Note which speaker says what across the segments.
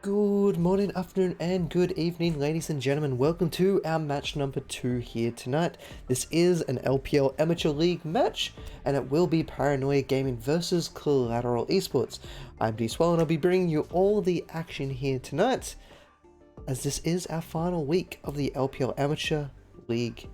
Speaker 1: Good morning, afternoon, and good evening, ladies and gentlemen. Welcome to our match number 2 here tonight. This is an LPL Amateur League match, and it will be Paranoia Gaming versus Collateral Esports. I'm D-Swell, and I'll be bringing you all the action here tonight, as this is our final week of the LPL Amateur League.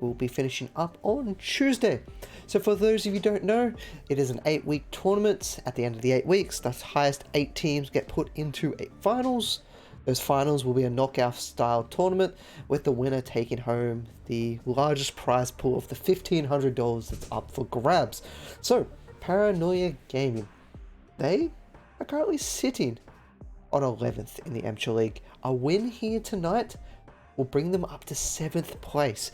Speaker 1: We'll be finishing up on Tuesday. So for those of you who don't know, it is an 8-week tournament. At the end of the 8 weeks, the highest 8 teams get put into 8 finals. Those finals will be a knockout style tournament, with the winner taking home the largest prize pool of the $1,500 that's up for grabs. So Paranoia Gaming, they are currently sitting on 11th in the Amateur League. A win here tonight will bring them up to 7th place.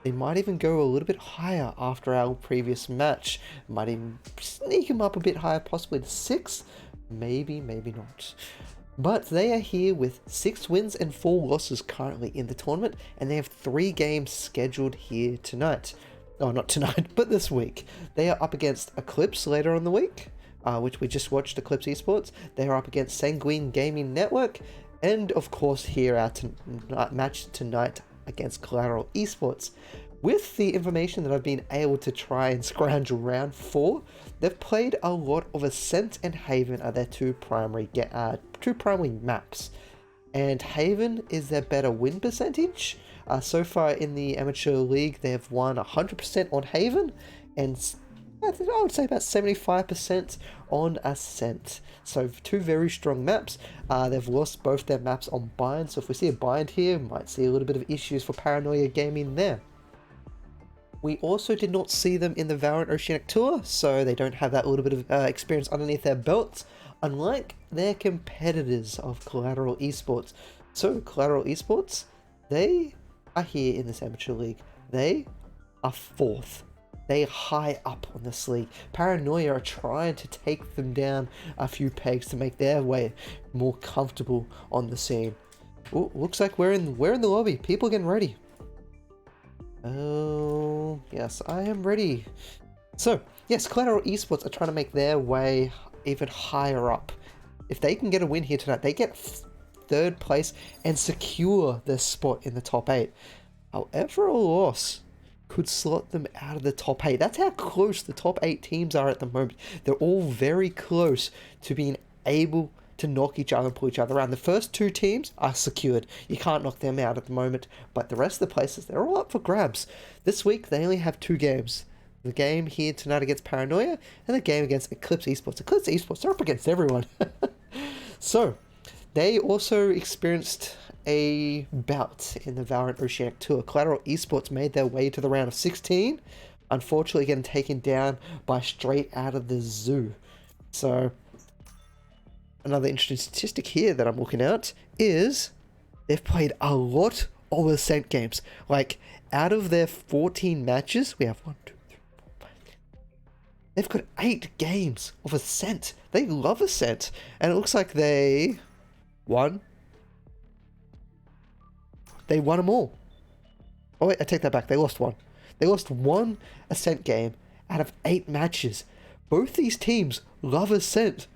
Speaker 1: They might even go a little bit higher after our previous match. Might even sneak them up a bit higher, possibly to 6th. Maybe not. But they are here with 6 wins and 4 losses currently in the tournament, and they have 3 games scheduled here tonight. Oh, not tonight, but this week. They are up against Eclipse later on the week, which we just watched, Eclipse Esports. They are up against Sanguine Gaming Network, and of course here our match tonight against Collateral Esports. With the information that I've been able to try and scrounge around for, they've played a lot of Ascent and Haven are their two primary maps, and Haven is their better win percentage. So far in the Amateur League, they have won 100% on Haven, and I would say about 75% on Ascent. So 2 very strong maps. They've lost both their maps on bind, so if we see a bind here, might see a little bit of issues for Paranoia Gaming there. We also did not see them in the Valorant Oceanic Tour, so they don't have that little bit of experience underneath their belts, unlike their competitors of Collateral Esports. So Collateral Esports, they are here in this Amateur League. They are 4th. They are high up on this league. Paranoia are trying to take them down a few pegs to make their way more comfortable on the scene. Ooh, looks like we're in the lobby. People are getting ready. Oh, yes, I am ready. So, yes, Collateral Esports are trying to make their way even higher up. If they can get a win here tonight, they get 3rd place and secure their spot in the top 8. However, a loss could slot them out of the top 8. That's how close the top 8 teams are at the moment. They're all very close to being able to knock each other and pull each other around. The first 2 teams are secured. You can't knock them out at the moment, but the rest of the places, they're all up for grabs. This week, they only have 2 games. The game here tonight against Paranoia, and the game against Eclipse Esports. Eclipse Esports, they're up against everyone. So, they also experienced a bout in the Valorant Oceanic Tour. Collateral Esports made their way to the round of 16, unfortunately getting taken down by Straight Out of the Zoo. So, another interesting statistic here that I'm looking at is they've played a lot of Ascent games. Like, out of their 14 matches, we have 1, 2, 3, 4, 5. They've got 8 games of Ascent. They love Ascent. And it looks like they won. They won them all. Oh wait, I take that back. They lost 1. They lost 1 Ascent game out of 8 matches. Both these teams love Ascent.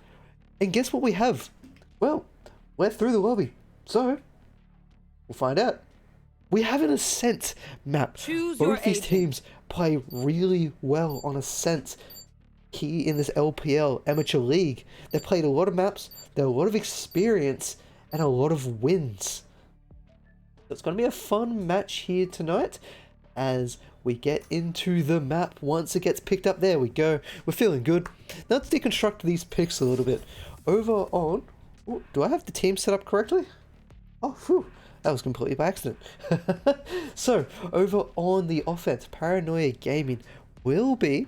Speaker 1: And guess what we have? Well, we're through the lobby, so we'll find out. We have an Ascent map. Both these teams play really well on Ascent here in this LPL Amateur League. They've played a lot of maps, they have a lot of experience, and a lot of wins. So it's going to be a fun match here tonight as we get into the map. Once it gets picked up, there we go. We're feeling good. Now let's deconstruct these picks a little bit. Over on... Ooh, do I have the team set up correctly? Oh, phew. That was completely by accident. So, over on the offense, Paranoia Gaming will be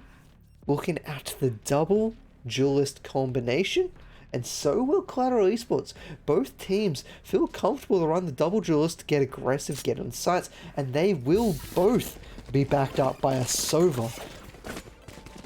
Speaker 1: looking at the double duelist combination, and so will Collateral Esports. Both teams feel comfortable to run the double duelist, get aggressive, get on sites, and they will both be backed up by a Sova.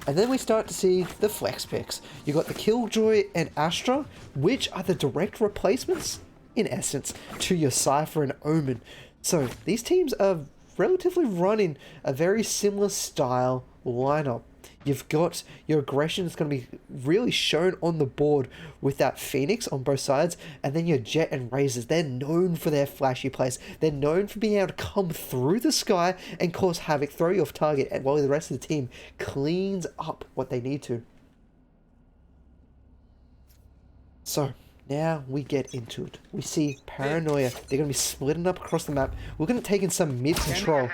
Speaker 1: And then we start to see the flex picks. You got the Killjoy and Astra, which are the direct replacements, in essence, to your Cypher and Omen. So these teams are relatively running a very similar style lineup. You've got your aggression that's going to be really shown on the board with that Phoenix on both sides, and then your Jet and Razors. They're known for their flashy plays. They're known for being able to come through the sky and cause havoc, throw you off target, and while the rest of the team cleans up what they need to. So, now we get into it. We see Paranoia. They're going to be splitting up across the map. We're going to take in some mid-control.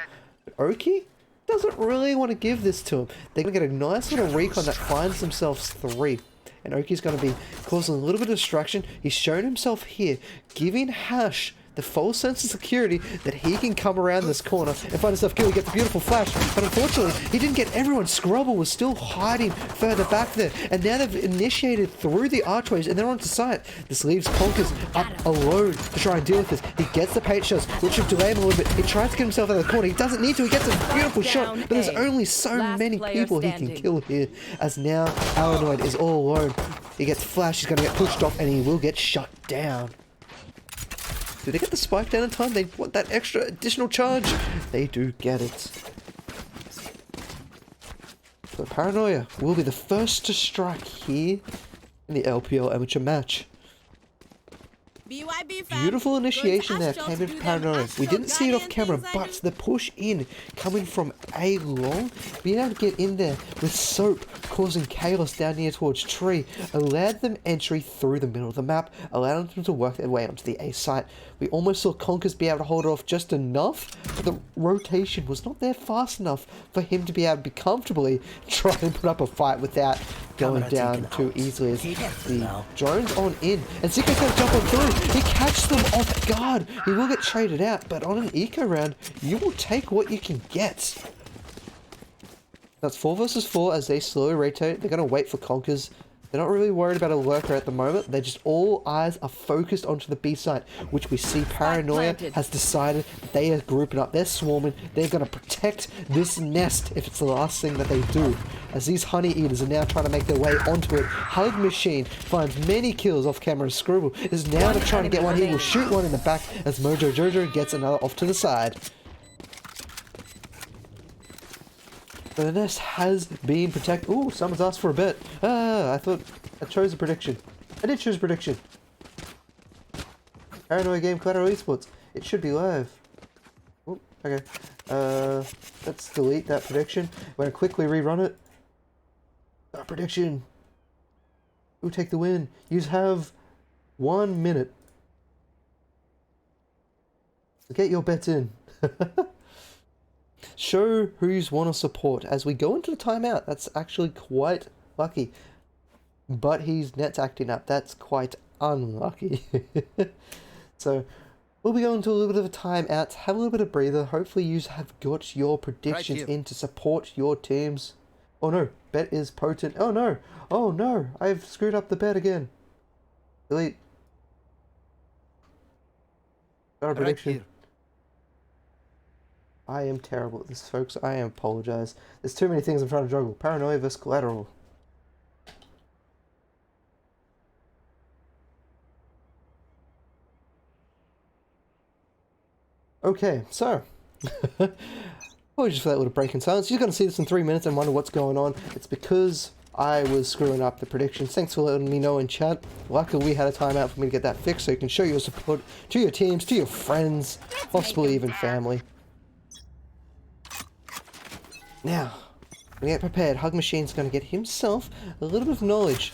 Speaker 1: But Oki doesn't really want to give this to him. They're going to get a nice little recon that finds themselves 3. And Oki's going to be causing a little bit of distraction. He's shown himself here, giving Hash the false sense of security that he can come around this corner and find himself killed. He gets a beautiful flash, but unfortunately, he didn't get everyone. Scrubble was still hiding further back there, and now they've initiated through the archways, and they're onto site. This leaves Conkers up alone to try and deal with this. He gets the paint shots, which should delay him a little bit. He tries to get himself out of the corner. He doesn't need to. He gets a beautiful shot, but there's only so many people he can kill here, as now Paranoid is all alone. He gets flashed, he's going to get pushed off, and he will get shut down. Do they get the spike down in time? They want that extra additional charge. They do get it. So Paranoia will be the first to strike here in the LPL amateur match. Beautiful initiation there came in for Paranoia. We didn't see it off camera, but the push in coming from A long, being able to get in there with Soap causing chaos down near towards Tree, allowed them entry through the middle of the map, allowing them to work their way onto the A site. We almost saw Conkers be able to hold it off just enough, but the rotation was not there fast enough for him to be able to be comfortably try and put up a fight without going down too easily, as the drone's on in, and Zico's going to jump on through. He catches them off guard. He will get traded out, but on an eco round, you will take what you can get. That's 4 versus 4 as they slowly rotate. They're going to wait for Conkers. They're not really worried about a lurker at the moment. They're just all eyes are focused onto the B site, which we see Paranoia has decided that they are grouping up. They're swarming. They're going to protect this nest if it's the last thing that they do. As these honey eaters are now trying to make their way onto it. Hug Machine finds many kills off camera. Scribble is now trying to get one. He will shoot one in the back as Mojo Jojo gets another off to the side. The nest has been protected. Ooh, someone's asked for a bet. I thought I chose a prediction. I did choose a prediction. Paranoia game, Collateral Esports. It should be live. Oh, okay. Let's delete that prediction. We're going to quickly rerun it. Our prediction. Who take the win? You have 1 minute. So get your bets in. Show who's want to support as we go into the timeout. That's actually quite lucky. But his net's acting up. That's quite unlucky. So we'll be going to a little bit of a timeout. Have a little bit of breather. Hopefully you have got your predictions in to support your teams. Oh no, bet is potent. Oh no. Oh no, I've screwed up the bet again. Delete. Got a prediction. I am terrible at this, folks. I apologize. There's too many things I'm trying to juggle. Paranoia vs Collateral. Okay, so. Apologies for that little break in silence. You're going to see this in 3 minutes and wonder what's going on. It's because I was screwing up the predictions. Thanks for letting me know in chat. Luckily, we had a timeout for me to get that fixed so you can show your support to your teams, to your friends, possibly even family. Now, we get prepared. Hug Machine's going to get himself a little bit of knowledge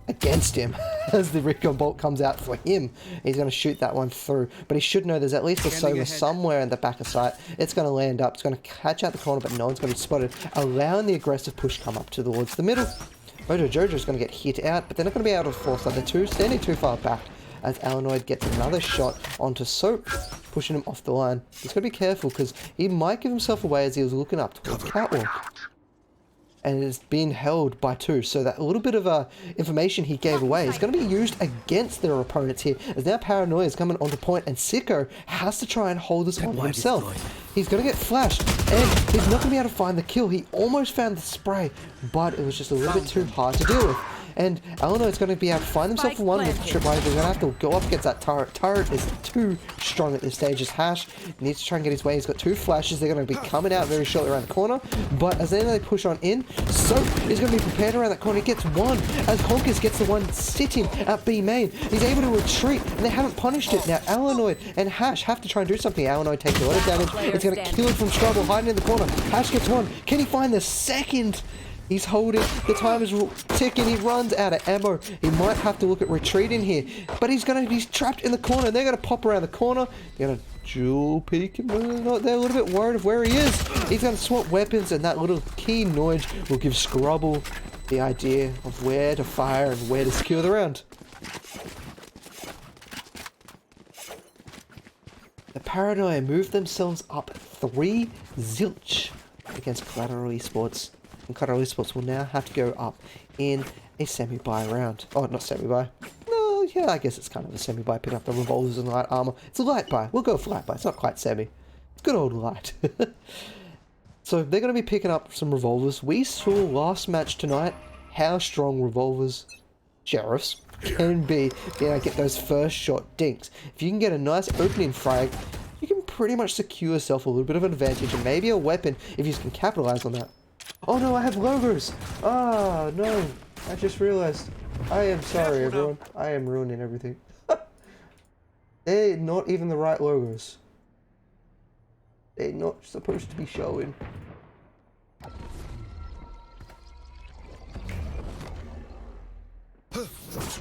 Speaker 1: against him as the recon bolt comes out for him. He's going to shoot that one through, but he should know there's at least a Soma somewhere in the back of sight. It's going to land up. It's going to catch out the corner, but no one's going to be spotted, allowing the aggressive push come up towards the middle. Mojo Jojo's going to get hit out, but they're not going to be able to force out the two, standing too far back. As Alanoid gets another shot onto Soap, pushing him off the line. He's got to be careful because he might give himself away as he was looking up towards Catwalk. And it's being held by 2, so that little bit of information he gave away is going to be used against their opponents here, as now Paranoia is coming onto point, and Sicko has to try and hold this one himself. He's going to get flashed, and he's not going to be able to find the kill. He almost found the spray, but it was just a little bit too hard to deal with. And Eleanor's going to be able to find himself for one with Tripwire. They're going to have to go up against that turret. Turret is too strong at this stage. As Hash needs to try and get his way. He's got 2 flashes. They're going to be coming out very shortly around the corner. But as they push on in, Soap is going to be prepared around that corner. He gets one as Honkers gets the one sitting at B main. He's able to retreat, and they haven't punished it. Now Eleanor and Hash have to try and do something. Eleanor takes a lot of damage. It's going to kill him from struggle, hiding in the corner. Hash gets one. Can he find the second? He's holding. The time is ticking. He runs out of ammo. He might have to look at retreating here, but he's trapped in the corner. They're going to pop around the corner. They're going to dual peek him. They're a little bit worried of where he is. He's going to swap weapons, and that little key noise will give Scrubble the idea of where to fire and where to secure the round. The Paranoia moved themselves up 3 zilch against Collateral Esports. And Collateral Esports will now have to go up in a semi-buy round. Oh, not semi-buy. No, yeah, I guess it's kind of a semi-buy. Pick up the revolvers and light armor. It's a light buy. We'll go for light buy. It's not quite semi. It's good old light. So they're going to be picking up some revolvers. We saw last match tonight how strong revolvers, sheriffs, can be able to get those first shot dinks. If you can get a nice opening frag, you can pretty much secure yourself a little bit of an advantage and maybe a weapon if you can capitalize on that. Oh no, I have logos! Ah, no. I just realized. I am sorry, everyone. I am ruining everything. They're not even the right logos. They're not supposed to be showing.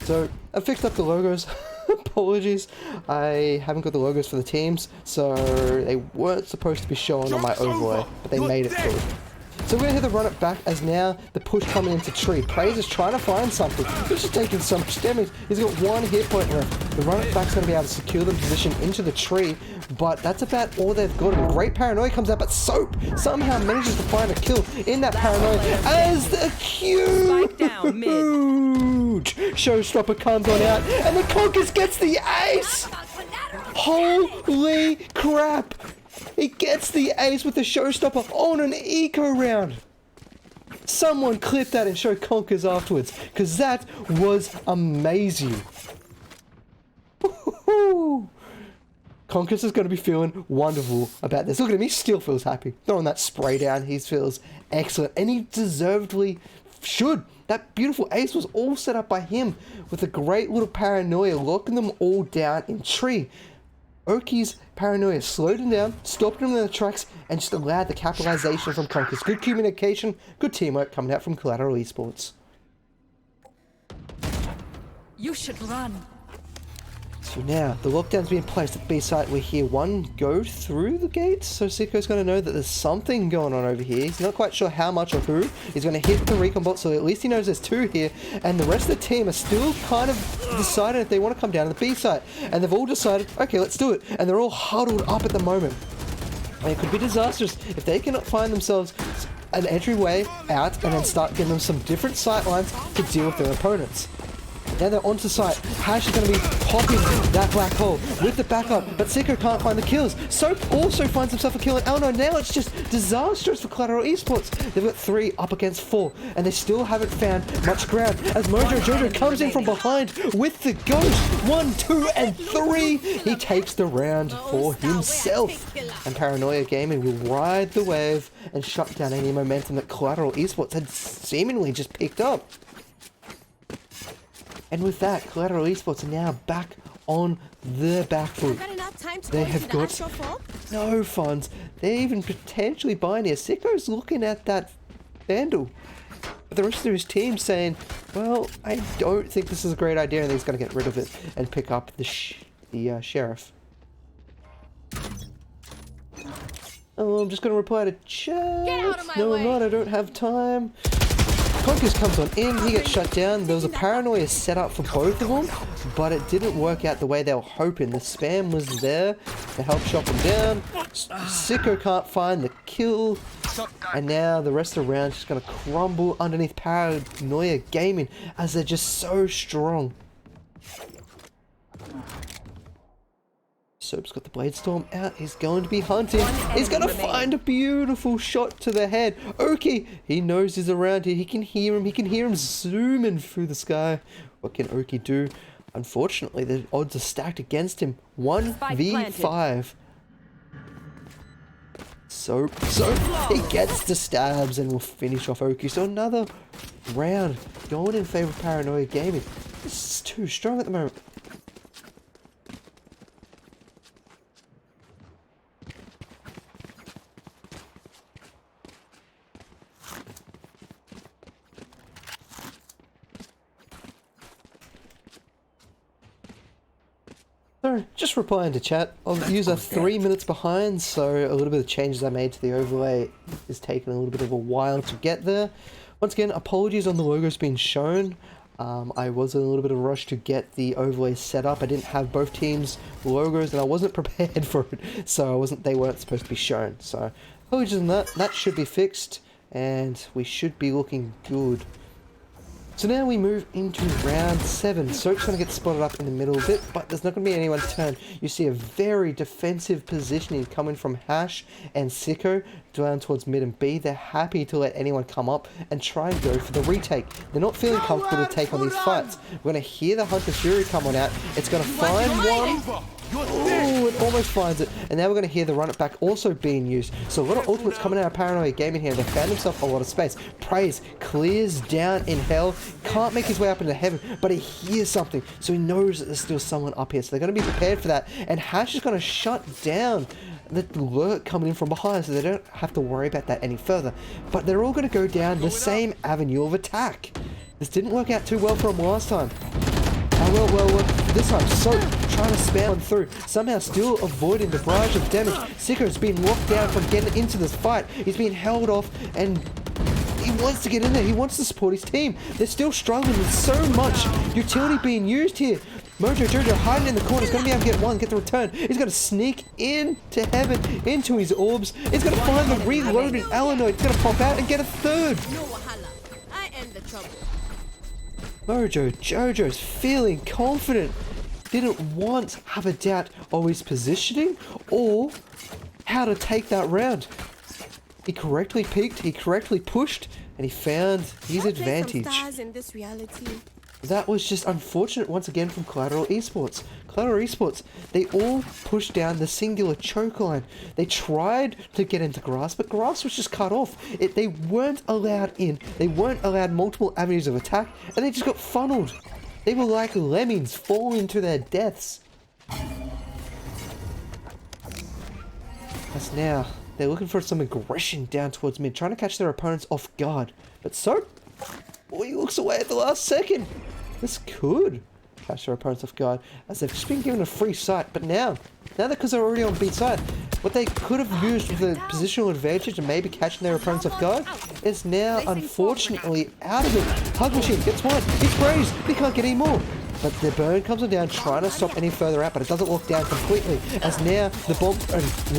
Speaker 1: So, I fixed up the logos. Apologies. I haven't got the logos for the teams, so they weren't supposed to be shown on my overlay, but they made it through. So we're going to hit the run it back as now the push coming into tree. Praise is trying to find something. He's just taking so much damage. He's got 1 hit point left. The run it back's going to be able to secure the position into the tree, but that's about all they've got. And great Paranoia comes out, but Soap somehow manages to find a kill in that Paranoia as the huge showstopper comes on out, and the Conquest gets the ace! Holy crap! He gets the ace with the showstopper on an eco round. Someone clip that and show Conkers afterwards, because that was amazing. Conkers is going to be feeling wonderful about this. Look at him, he still feels happy. Throwing that spray down, he feels excellent, and he deservedly should. That beautiful ace was all set up by him with a great little Paranoia locking them all down in tree. Oki's Paranoia slowed him down, stopped him in the tracks, and just allowed the capitalization from Conkers. Good communication, good teamwork coming out from Collateral Esports.
Speaker 2: You should run.
Speaker 1: So now, the lockdown's being placed at B site. We hear one go through the gates, so Siko's going to know that there's something going on over here. He's not quite sure how much or who. He's going to hit the recon bot, so at least he knows there's 2 here, and the rest of the team are still kind of deciding if they want to come down to the B site. And they've all decided, okay, let's do it. And they're all huddled up at the moment. And it could be disastrous if they cannot find themselves an entryway out and then start giving them some different sight lines to deal with their opponents. Now they're onto site. Hash is going to be popping that black hole with the backup, but Siko can't find the kills. Soap also finds himself a kill, and oh no, now it's just disastrous for Collateral Esports. They've got 3 up against 4, and they still haven't found much ground as Mojo Jojo comes in from behind with the ghost. 1, 2, and 3. He takes the round for himself. And Paranoia Gaming will ride the wave and shut down any momentum that Collateral Esports had seemingly just picked up. And with that, Collateral Esports are now back on the back foot. They have got no funds. They're even potentially buying here. Siko's looking at that Vandal. But the rest of his team saying, well, I don't think this is a great idea, and he's going to get rid of it and pick up the sheriff. Oh, I'm just going to reply to chat.
Speaker 2: Get out of my
Speaker 1: No,
Speaker 2: way.
Speaker 1: I'm not. I don't have time. Conkers comes on in, he gets shut down. There was a Paranoia set up for both of them, but it didn't work out the way they were hoping. The spam was there to help shut them down. Siko can't find the kill, and now the rest of the round is just going to crumble underneath Paranoia Gaming as they're just so strong. Soap's got the Blade Storm out. He's going to be hunting. He's going to find a beautiful shot to the head. Oki, he knows he's around here. He can hear him. He can hear him zooming through the sky. What can Oki do? Unfortunately, the odds are stacked against him. 1v5. So he gets the stabs and will finish off Oki. So another round going in favor of Paranoia Gaming. This is too strong at the moment. So, just replying to chat, I'll use a 3 minutes behind, so a little bit of changes I made to the overlay is taking a little bit of a while to get there. Once again, apologies on the logos being shown. I was in a little bit of a rush to get the overlay set up. I didn't have both teams' logos and I wasn't prepared for it, so they weren't supposed to be shown. So, apologies on that. That should be fixed, and we should be looking good. So now we move into round 7. Soap's going to get spotted up in the middle a bit, but there's not going to be anyone's turn. You see a very defensive positioning coming from Hash and Sicko down towards mid and B. They're happy to let anyone come up and try and go for the retake. They're not feeling comfortable to take on these fights. We're going to hear the Hunter Fury come on out. It's going to find one. Oh, it almost finds it. And now we're going to hear the run it back also being used. So a lot of ultimates coming out of Paranoia Gaming here. They found himself a lot of space. Praise clears down in hell. Can't make his way up into heaven, but he hears something. So he knows that there's still someone up here. So they're going to be prepared for that. And Hash is going to shut down the lurk coming in from behind, so they don't have to worry about that any further. But they're all going to go down the same avenue of attack. This didn't work out too well for him last time. Well, this time, Soap trying to spam on through, somehow still avoiding the barrage of damage. Sicko's been locked down from getting into this fight. He's been held off, and he wants to get in there. He wants to support his team. They're still struggling with so much utility being used here. Jojo hiding in the corner. He's going to be able to get one, get the return. He's going to sneak into heaven, into his orbs. He's going to find the reloaded Alanoid. He's going to pop out and get a third.
Speaker 3: No wahala. I end the trouble.
Speaker 1: Jojo's feeling confident. Didn't once have a doubt of his positioning or how to take that round. He correctly peeked, he correctly pushed, and he found his advantage.
Speaker 3: In this reality.
Speaker 1: That was just unfortunate once again from Collateral Esports. Collateral Esports, they all pushed down the singular choke line. They tried to get into grass, but grass was just cut off. They weren't allowed in. They weren't allowed multiple avenues of attack, and they just got funneled. They were like lemmings falling to their deaths. As now, they're looking for some aggression down towards mid, trying to catch their opponents off guard. But Soap, he looks away at the last second. This could catch their opponents off guard, as they've just been given a free sight. But now because they're already on B side, what they could have used with a positional advantage and maybe catching their opponents off guard is now unfortunately out of it. Hug Machine gets one. He sprays. He can't get any more. But the burn comes on down, trying to stop any further out, but it doesn't lock down completely, as now the bomb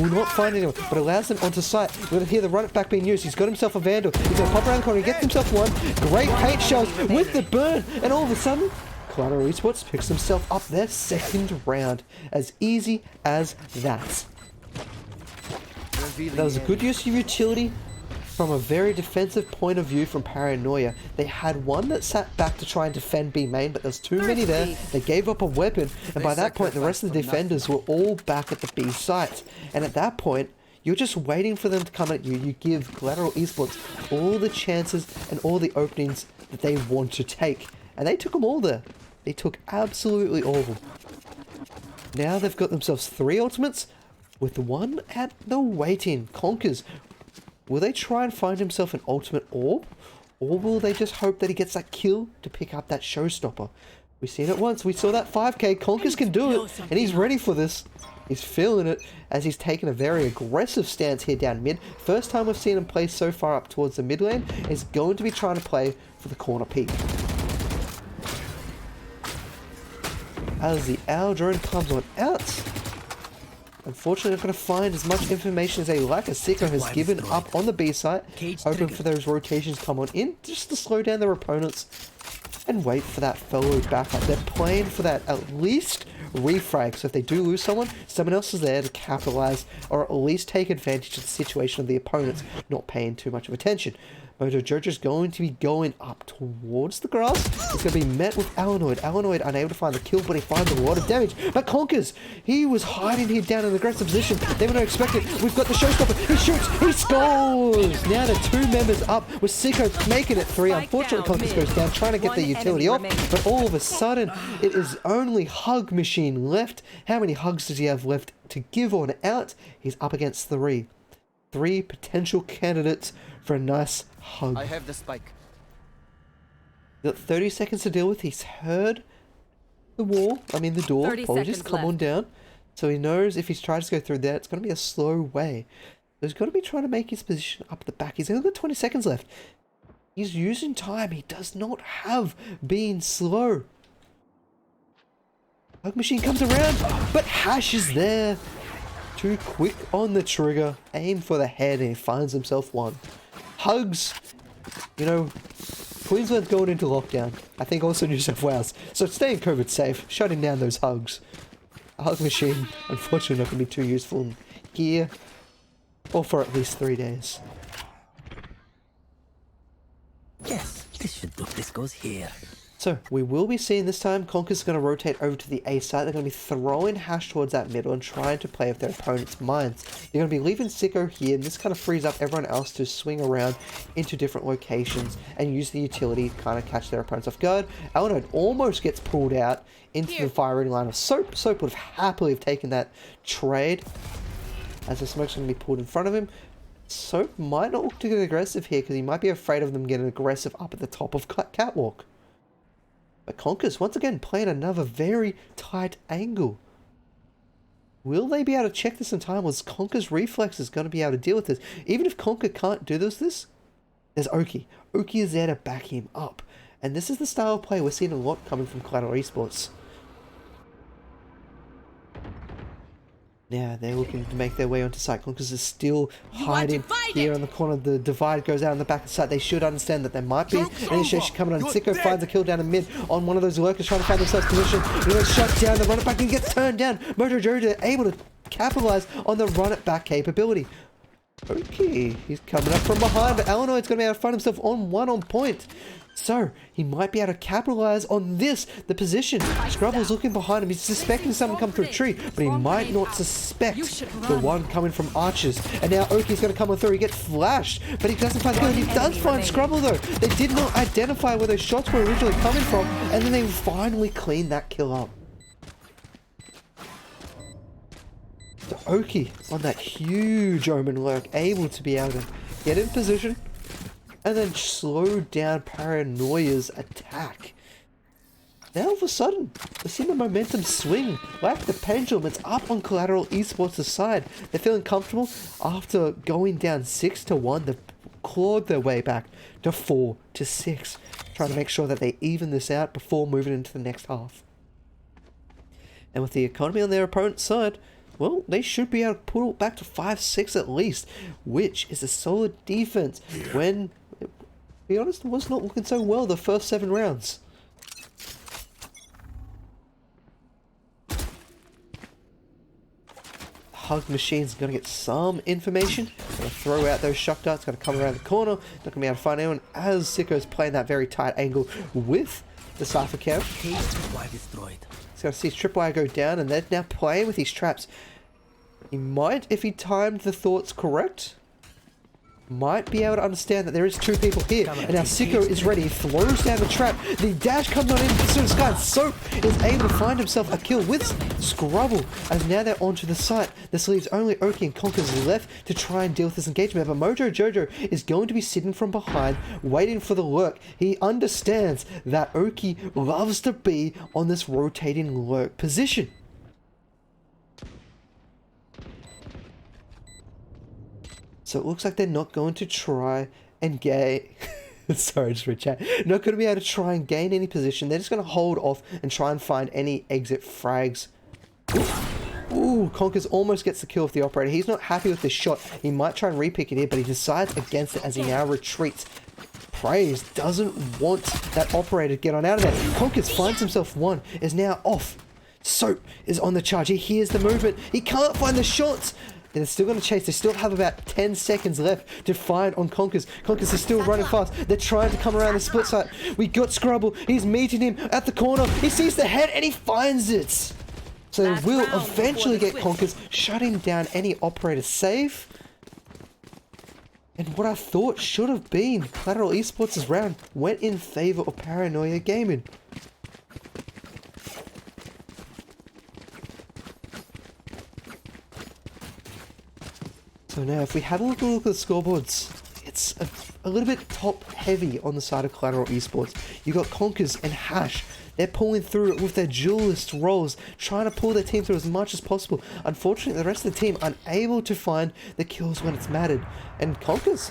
Speaker 1: will not find anyone, but allows them onto sight. We're going to hear the run it back being used. He's got himself a Vandal. He's going to pop around the corner. He gets himself one. Great paint shells with the burn, and all of a sudden, Collateral Esports picks himself up their second round. As easy as that. That was a good use of utility. From a very defensive point of view from Paranoia, they had one that sat back to try and defend B main, but there's too many there. They gave up a weapon, and by that point, the rest of the defenders were all back at the B site. And at that point, you're just waiting for them to come at you. You give Collateral Esports all the chances and all the openings that they want to take. And they took them all there. They took absolutely all of them. Now they've got themselves 3 ultimates, with one at the wait-in. Conkers. Will they try and find himself an ultimate orb? Or will they just hope that he gets that kill to pick up that showstopper? We've seen it once. We saw that 5k. Conkers can do it. And he's ready for this. He's feeling it as he's taken a very aggressive stance here down mid. First time we've seen him play so far up towards the mid lane. Is going to be trying to play for the corner peak. As the Owl drone comes on out. Unfortunately, not going to find as much information as they like, as Sicko has given up on the B site, hoping for those rotations to come on in, just to slow down their opponents. and wait for that fellow backup. They're playing for that at least refrag. So if they do lose someone else is there to capitalize or at least take advantage of the situation of the opponents not paying too much of attention. Mojo Jojo's going to be going up towards the grass. He's going to be met with Paranoia. Paranoia unable to find the kill, but he finds a lot of damage. But Conquers, he was hiding here down in an aggressive position. They were not expecting. We've got the showstopper. He shoots. He scores. Now the 2 members up with Sicko making it 3. Unfortunately, Conquers goes down trying to get the utility off. But all of a sudden, it is only Hug Machine left. How many hugs does he have left to give on out? He's up against 3. 3 potential candidates for a nice hug.
Speaker 4: I have the spike.
Speaker 1: Got 30 seconds to deal with. He's heard the wall. I mean the door.
Speaker 2: 30
Speaker 1: Apologies.
Speaker 2: seconds
Speaker 1: Come on
Speaker 2: left.
Speaker 1: down. So he knows if he tries to go through there, it's going to be a slow way. So he's got to be trying to make his position up the back. He's only got 20 seconds left. He's using time. He does not have being slow. Hug Machine comes around, but Hash is there. Too quick on the trigger. Aim for the head and he finds himself 1. Hugs. You know, Queensland's going into lockdown. I think also New South Wales. So staying COVID safe. Shutting down those hugs. A Hug Machine, unfortunately, not going to be too useful here. Or for at least 3 days.
Speaker 5: Yes, this goes here.
Speaker 1: So, we will be seeing this time, Conker's going to rotate over to the A side. They're going to be throwing Hash towards that middle and trying to play with their opponent's minds. They're going to be leaving Sicko here, and this kind of frees up everyone else to swing around into different locations and use the utility to kind of catch their opponents off guard. Alnode almost gets pulled out into the firing line of Soap. Soap would have happily have taken that trade, as the smoke's going to be pulled in front of him. Soap might not look too aggressive here, because he might be afraid of them getting aggressive up at the top of Catwalk. But Conker's once again playing another very tight angle. Will they be able to check this in time? Was Conker's reflexes going to be able to deal with this? Even if Conker can't do this, there's Oki. Oki is there to back him up. And this is the style of play we're seeing a lot coming from Collateral Esports. Now they're looking to make their way onto site. Conker's is still hiding here on the corner. The divide goes out on the back of the site. They should understand that there might be an initiation coming on. Sicko finds a kill down in mid on one of those lurkers trying to find themselves position. He gets shut down. The run it back and gets turned down. Mojo Jojo able to capitalize on the run it back capability. Okay, he's coming up from behind, but Alanoid's going to be able to find himself on 1 on point. So, he might be able to capitalize on this, the position. Scrubble's looking behind him. He's suspecting someone come through a tree, but he might not suspect the one coming from Archers. And now Oki's going to come on through. He gets flashed, but he doesn't find the kill. He does find Scrubble, though. They did not identify where those shots were originally coming from, and then they finally cleaned that kill up. So Oki, on that huge Omen lurk, able to be able to get in position, and then slow down Paranoia's attack. Now all of a sudden, we're seeing the momentum swing. Like the pendulum, it's up on Collateral Esports' side. They're feeling comfortable after going down 6-1. They've clawed their way back to 4-6. Trying to make sure that they even this out before moving into the next half. And with the economy on their opponent's side, well, they should be able to pull it back to 5-6 at least, which is a solid defense when, to be honest, it was not looking so well the first 7 rounds. Hug Machine's going to get some information. Going to throw out those shock darts. Going to come around the corner. Not going to be able to find anyone as Sicko's playing that very tight angle with the Cypher Camp.
Speaker 5: Destroyed.
Speaker 1: He's going to see his tripwire go down, and they're now playing with these traps. He might, if he timed the thoughts correct, might be able to understand that there is 2 people here. And now Sicko is ready. He throws down the trap. The dash comes on in to the sky. Soap is able to find himself a kill with Scrubble. As now they're onto the site. This leaves only Oki and Conker's left to try and deal with this engagement. But Mojo Jojo is going to be sitting from behind, waiting for the lurk. He understands that Oki loves to be on this rotating lurk position. So it looks like they're not going to try and gain... Sorry, just read chat. Not going to be able to try and gain any position. They're just going to hold off and try and find any exit frags. Ooh, Conkers almost gets the kill with the operator. He's not happy with this shot. He might try and repick it here, but he decides against it as he now retreats. Praise doesn't want that operator to get on out of there. Conquers finds himself one, is now off. Soap is on the charge. He hears the movement. He can't find the shots. They're still going to chase. They still have about 10 seconds left to find on Conkers. Conkers is still running fast. They're trying to come around the split side. We got Scrubble. He's meeting him at the corner. He sees the head and he finds it. So they will eventually get Conkers, shutting down any operator save. And what I thought should have been Collateral Esports' round went in favor of Paranoia Gaming. So now if we have a look at the scoreboards, it's a little bit top heavy on the side of Collateral Esports. You got Conkers and Hash. They're pulling through with their duelist roles, trying to pull their team through as much as possible. Unfortunately, the rest of the team unable to find the kills when it's mattered. And Conkers,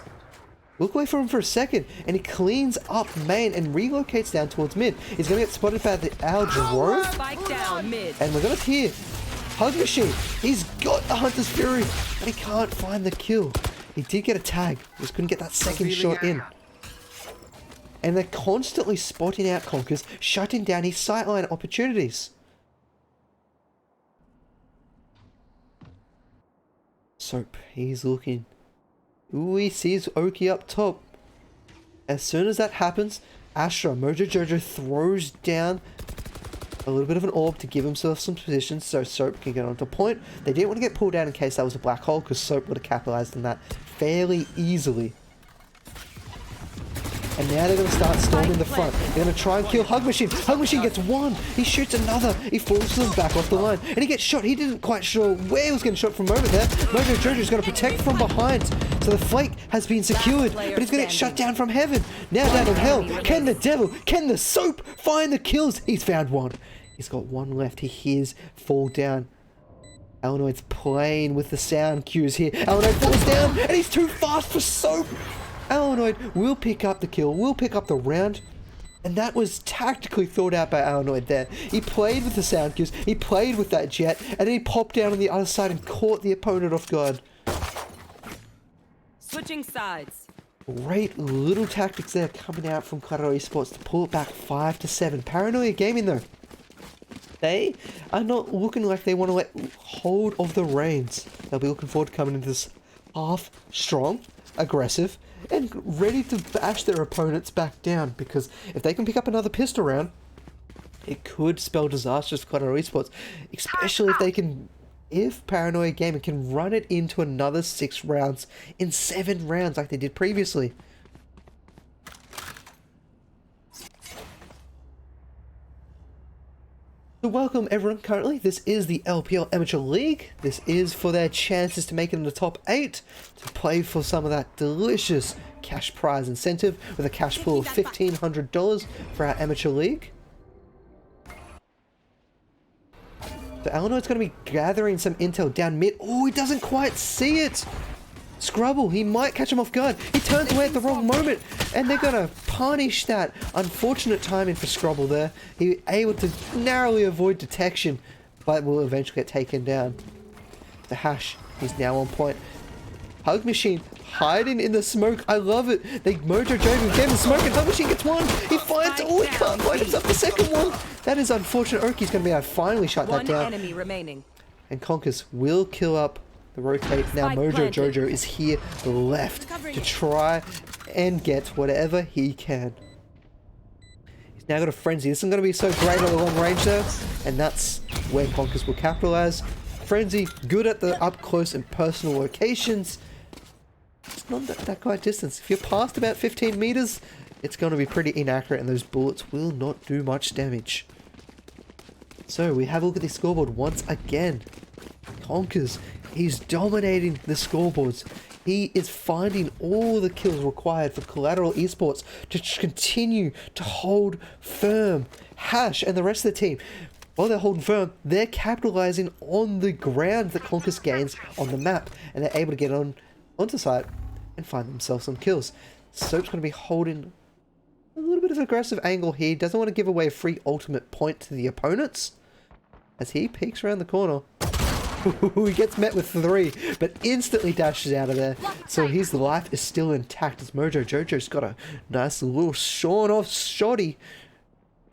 Speaker 1: look away from him for a second, and he cleans up main and relocates down towards mid. He's going to get spotted by the Aldro.
Speaker 2: Spike down mid.
Speaker 1: And we're going to hear Hug Machine. He's got the Hunter's Fury, but he can't find the kill. He did get a tag, just couldn't get that second shot in. And they're constantly spotting out Conkers, shutting down his sightline opportunities. Soap, he's looking. Ooh, he sees Oki up top. As soon as that happens, Astra, Mojo Jojo throws down a little bit of an orb to give himself some position so Soap can get onto point. They didn't want to get pulled down in case that was a black hole, because Soap would have capitalized on that fairly easily. And now they're going to start storming the front. They're going to try and kill Hug Machine. Hug Machine gets one. He shoots another. He forces them back off the line. And he gets shot. He didn't quite sure where he was getting shot from over there. Mojo Jojo's going to protect from behind. So the flank has been secured. But he's going to get shut down from heaven. Now down in hell. Can the devil, can the Soap find the kills? He's found one. He's got one left. He hears fall down. Alanoid's playing with the sound cues here. Alanoid falls down. And he's too fast for Soap. Alanoid will pick up the kill, will pick up the round, and that was tactically thought out by Alanoid there. He played with the sound cues, he played with that jet, and then he popped down on the other side and caught the opponent off guard.
Speaker 2: Switching sides.
Speaker 1: Great little tactics there coming out from Collateral Esports to pull it back 5-7. Paranoia Gaming though, they are not looking like they want to let hold of the reins. They'll be looking forward to coming into this half strong, aggressive, and ready to bash their opponents back down, because if they can pick up another pistol round, it could spell disastrous for Collateral Esports, especially if Paranoia Gaming can run it into another 6 rounds in 7 rounds like they did previously. So welcome everyone. Currently this is the LPL Amateur League. This is for their chances to make it in the top 8 to play for some of that delicious cash prize incentive with a cash pool of $1,500 for our Amateur League. So Alanoid's going to be gathering some intel down mid. Oh, he doesn't quite see it. Scrubble, he might catch him off guard. He turns away at the wrong moment, and they're going to punish that. Unfortunate timing for Scrubble there. He was able to narrowly avoid detection, but will eventually get taken down. The Hash, he's now on point. Hug Machine hiding in the smoke. I love it. They Mojo Jojo gave him the smoke, and Hug Machine gets one. He finds. Oh, he can't find himself the second one. That is unfortunate. Oki's going to be able to finally shut that down.
Speaker 2: One enemy remaining.
Speaker 1: And Conkers will kill up the rotate. Now Mojo Jojo is here left to try and get whatever he can. He's now got a Frenzy. This isn't going to be so great on the long range though, and that's where Conkers will capitalize. Frenzy, good at the up close and personal locations. It's not that quite distance. If you're past about 15 meters, it's going to be pretty inaccurate, and those bullets will not do much damage. So we have a look at the scoreboard once again. Conkers, he's dominating the scoreboards. He is finding all the kills required for Collateral Esports to continue to hold firm. Hash and the rest of the team, while they're holding firm, they're capitalizing on the ground that Conkers gains on the map, and they're able to get onto site and find themselves some kills. Soap's going to be holding a little bit of an aggressive angle here. Doesn't want to give away a free ultimate point to the opponents as he peeks around the corner. He gets met with 3, but instantly dashes out of there. So his life is still intact as Mojo Jojo's got a nice little shorn off shoddy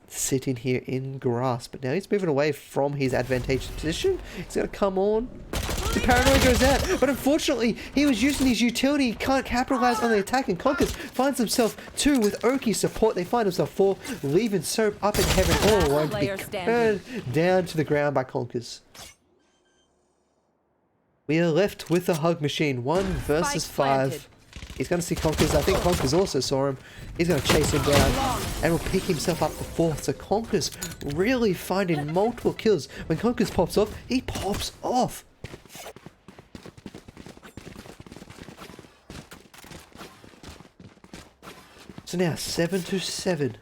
Speaker 1: sitting here in grass. But now he's moving away from his advantageous position. He's going to come on. The Paranoia goes out, but unfortunately he was using his utility. He can't capitalize on the attack, and Conkers finds himself 2 with Oki's support. They find himself 4, leaving Soap up in heaven, all alone to be turned down to the ground by Conkers. We are left with the hug machine, 1 versus 5. He's going to see Conkers. I think Conkers also saw him. He's going to chase him down and will pick himself up the 4th. So Conkers really finding multiple kills. When Conkers pops off, he pops off. So now 7-7.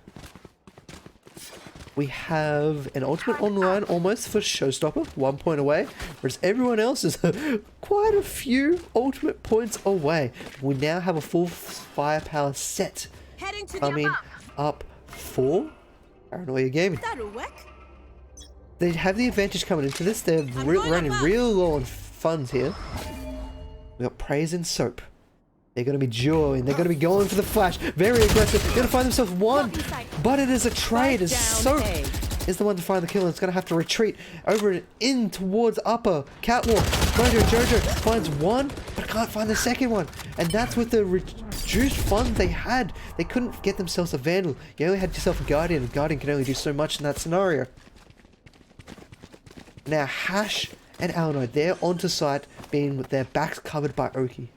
Speaker 1: We have an ultimate online almost for Showstopper, 1 point away, whereas everyone else is quite a few ultimate points away. We now have a full firepower set coming up for Paranoia Gaming. They have the advantage coming into this. They're running real low on funds here. We got Praise and Soap. They're going to be dueling. They're going to be going for the flash. Very aggressive. They're going to find themselves 1. But it is a trade. As Soap is the one to find the kill. And it's going to have to retreat over and in towards upper catwalk. Mojo Jojo finds 1, but can't find the second one. And that's with the reduced funds they had. They couldn't get themselves a Vandal. You only had yourself a Guardian. And Guardian can only do so much in that scenario. Now Hash and Alano, they're onto site, being with their backs covered by Oki.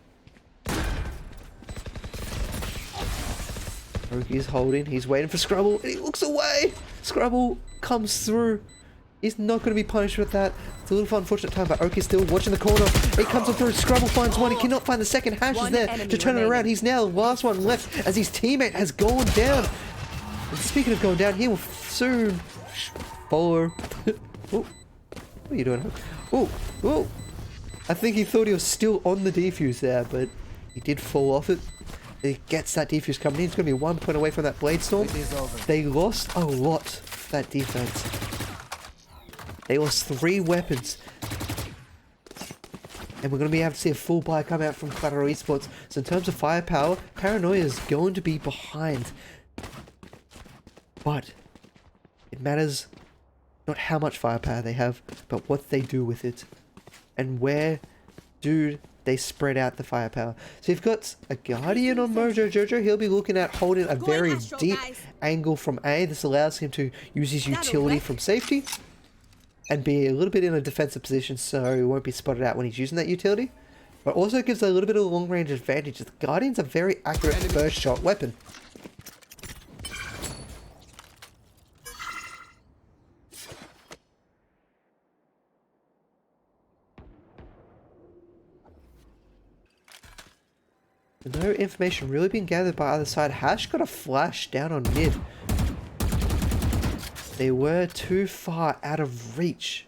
Speaker 1: Oki's holding, he's waiting for Scrubble, and he looks away! Scrubble comes through. He's not going to be punished with that. It's a little unfortunate time, but Oki's still watching the corner. He comes on through, Scrubble finds 1, he cannot find the second. Hash is there to turn it around. He's now the last one left as his teammate has gone down. And speaking of going down, he will soon follow. Oh. What are you doing? Oh, oh! I think he thought he was still on the defuse there, but he did fall off it. He gets that defuse coming in. It's going to be 1 point away from that Blade Storm. They lost a lot of that defense. They lost 3 weapons. And we're going to be able to see a full buy come out from Collateral Esports. So in terms of firepower, Paranoia is going to be behind. But it matters not how much firepower they have, but what they do with it. And where do they spread out the firepower. So you've got a Guardian on Mojo Jojo. He'll be looking at holding a very deep angle from A. This allows him to use his utility from safety and be a little bit in a defensive position so he won't be spotted out when he's using that utility. But also gives a little bit of long range advantage. The Guardian's a very accurate first shot weapon. No information really being gathered by either side. Hash got a flash down on mid. They were too far out of reach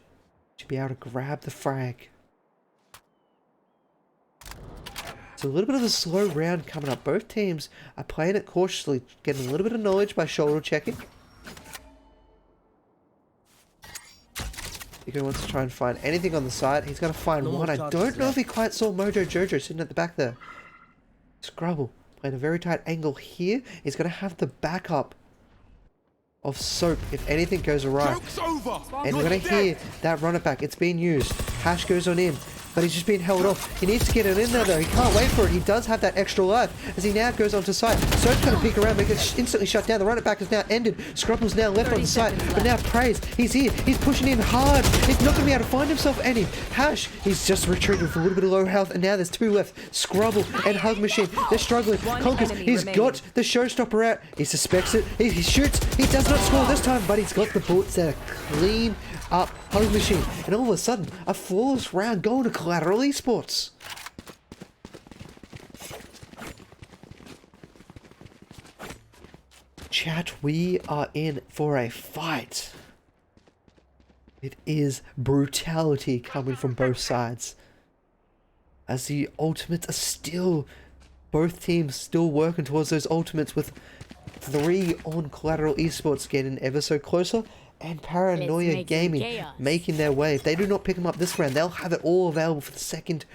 Speaker 1: to be able to grab the frag. It's a little bit of a slow round coming up. Both teams are playing it cautiously, getting a little bit of knowledge by shoulder checking. Nico wants to try and find anything on the side. He's going to find one. I don't know if he quite saw Mojo Jojo sitting at the back there. Scrubble playing a very tight angle here. He's going to have the backup of Soap if anything goes awry. And we're going to hear that run it back. It's being used. Hash goes on in, but he's just being held off. He needs to get it in there though. He can't wait for it. He does have that extra life as he now goes onto site. Soap's going to peek around, but gets instantly shut down. The run it back is now ended. Scrubble's now left on the site, but now Praise. He's here. He's pushing in hard. He's not going to be able to find himself any. Hash, he's just retreated with a little bit of low health, and now there's 2 left. Scrubble and Hug Machine. They're struggling. Conkers, he's got the showstopper out. He suspects it. He shoots. He does not score this time, but he's got the bullets that are clean up Hug Machine. And all of a sudden, a flawless round going to Collateral Esports. Chat, we are in for a fight. It is brutality coming from both sides. As the ultimates are still, both teams still working towards those ultimates with 3 on Collateral Esports getting ever so closer. and Paranoia
Speaker 3: making
Speaker 1: Gaming
Speaker 3: chaos.
Speaker 1: making their way. If they do not pick them up this round, they'll have it all available for the second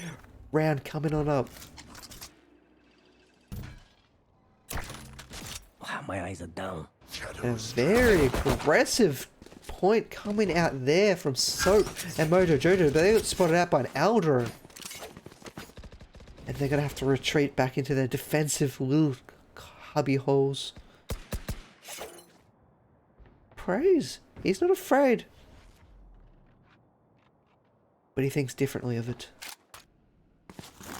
Speaker 1: round coming on up.
Speaker 5: Wow, my eyes are down.
Speaker 1: A very aggressive point coming out there from Soap and Mojo Jojo, but they got spotted out by an Aldro. And they're going to have to retreat back into their defensive little cubby holes. Praise. He's not afraid. But he thinks differently of it.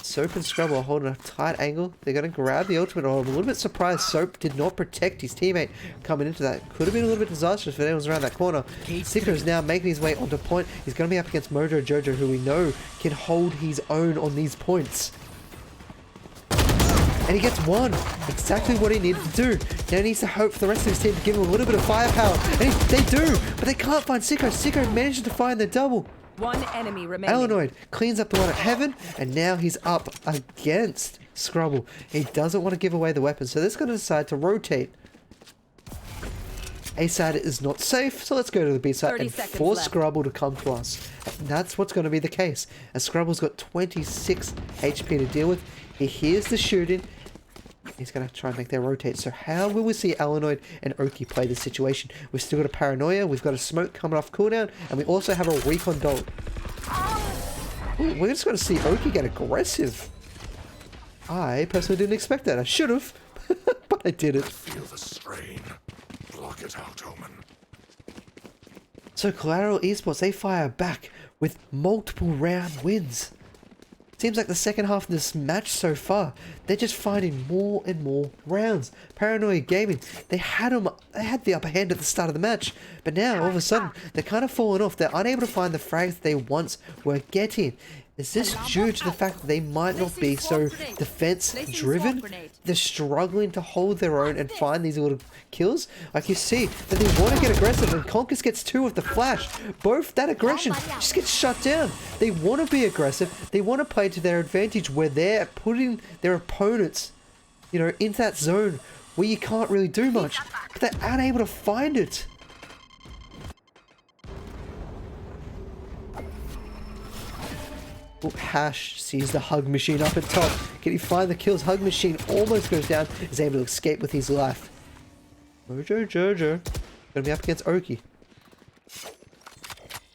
Speaker 1: Soap and Scrubble are holding a tight angle. They're going to grab the ultimate. I'm a little bit surprised Soap did not protect his teammate coming into that. Could have been a little bit disastrous if anyone was around that corner. Sicko is now making his way onto point. He's going to be up against Mojo Jojo, who we know can hold his own on these points. And he gets one. Exactly what he needed to do. Now he needs to hope for the rest of his team to give him a little bit of firepower. And they do, but they can't find Sicko. Sicko manages to find the double.
Speaker 2: One enemy remaining.
Speaker 1: Alanoid cleans up the one at Heaven, and now he's up against Scrubble. He doesn't want to give away the weapon, so they're going to decide to rotate. A side is not safe, so let's go to the B side and force
Speaker 2: left.
Speaker 1: Scrubble to come to us. And that's what's going to be the case, as Scrubble's got 26 HP to deal with. He hears the shooting. He's going to try and make their rotate. So how will we see Alanoid and Oki play this situation? We've still got a Paranoia, we've got a Smoke coming off cooldown, and we also have a Recon Dolt. Ooh, we're just going to see Oki get aggressive. I personally didn't expect that. I should have, but I didn't.
Speaker 4: Feel the strain. Block it out, Omen.
Speaker 1: So Collateral Esports, they fire back with multiple round wins. Seems like the second half of this match so far, they're just finding more and more rounds. Paranoia Gaming, they had the upper hand at the start of the match, but now all of a sudden they're kind of falling off. They're unable to find the frags they once were getting. Is this due to the fact that they might not be so defense driven? They're struggling to hold their own and find these little kills. Like you see that they want to get aggressive, and Conquest gets two with the flash. Both that aggression just gets shut down. They want to be aggressive. They want to play to their advantage where they're putting their opponents, you know, into that zone where you can't really do much. But they're unable to find it. Hash sees the hug machine up at top. Can he find the kills? Hug machine almost goes down. Is able to escape with his life. Mojo Jojo gonna be up against Oki.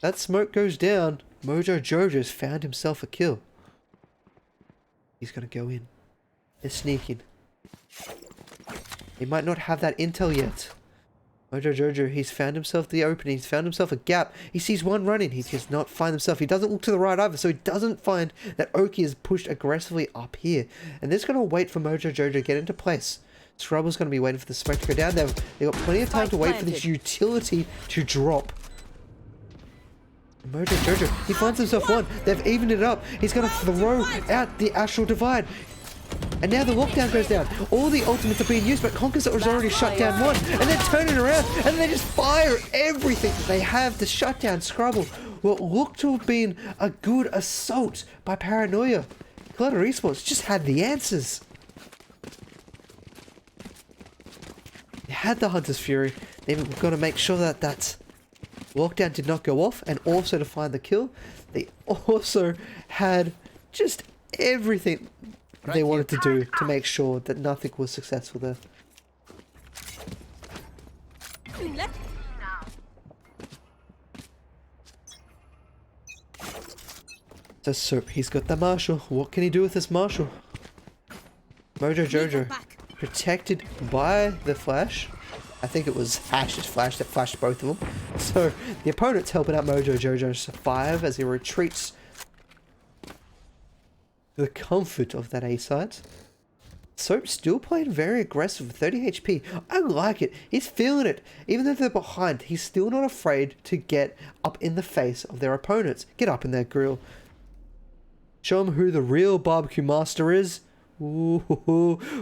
Speaker 1: That smoke goes down. Mojo Jojo's found himself a kill. He's gonna go in. They're sneaking. He might not have that intel yet. Mojo Jojo, he's found himself the opening. He's found himself a gap. He sees one running. He does not find himself. He doesn't look to the right either, so he doesn't find that Oki is pushed aggressively up here. And they're just going to wait for Mojo Jojo to get into place. Scrubble's going to be waiting for the smoke to go down. They've got plenty of time to wait for this utility to drop. Mojo Jojo, he finds himself one. They've evened it up. He's going to throw out the Astral Divide. And now the lockdown goes down. All the ultimates are being used, but Conquest was already shut down one. And they're turning around, and they just fire everything they have to shut down Scrubble. What looked to have been a good assault by Paranoia. Collateral Esports just had the answers. They had the Hunter's Fury. They've got to make sure that that lockdown did not go off, and also to find the kill. They also had just everything they wanted to do to make sure that nothing was successful there. So Soap, he's got the Marshall. What can he do with this Marshall? Mojo Jojo, protected by the flash. I think it was Hash's flash that flashed both of them. So the opponent's helping out Mojo Jojo survive as he retreats the comfort of that A site. Soap still playing very aggressive with 30 HP. I like it. He's feeling it. Even though they're behind, he's still not afraid to get up in the face of their opponents. Get up in their grill. Show them who the real barbecue master is. Ooh,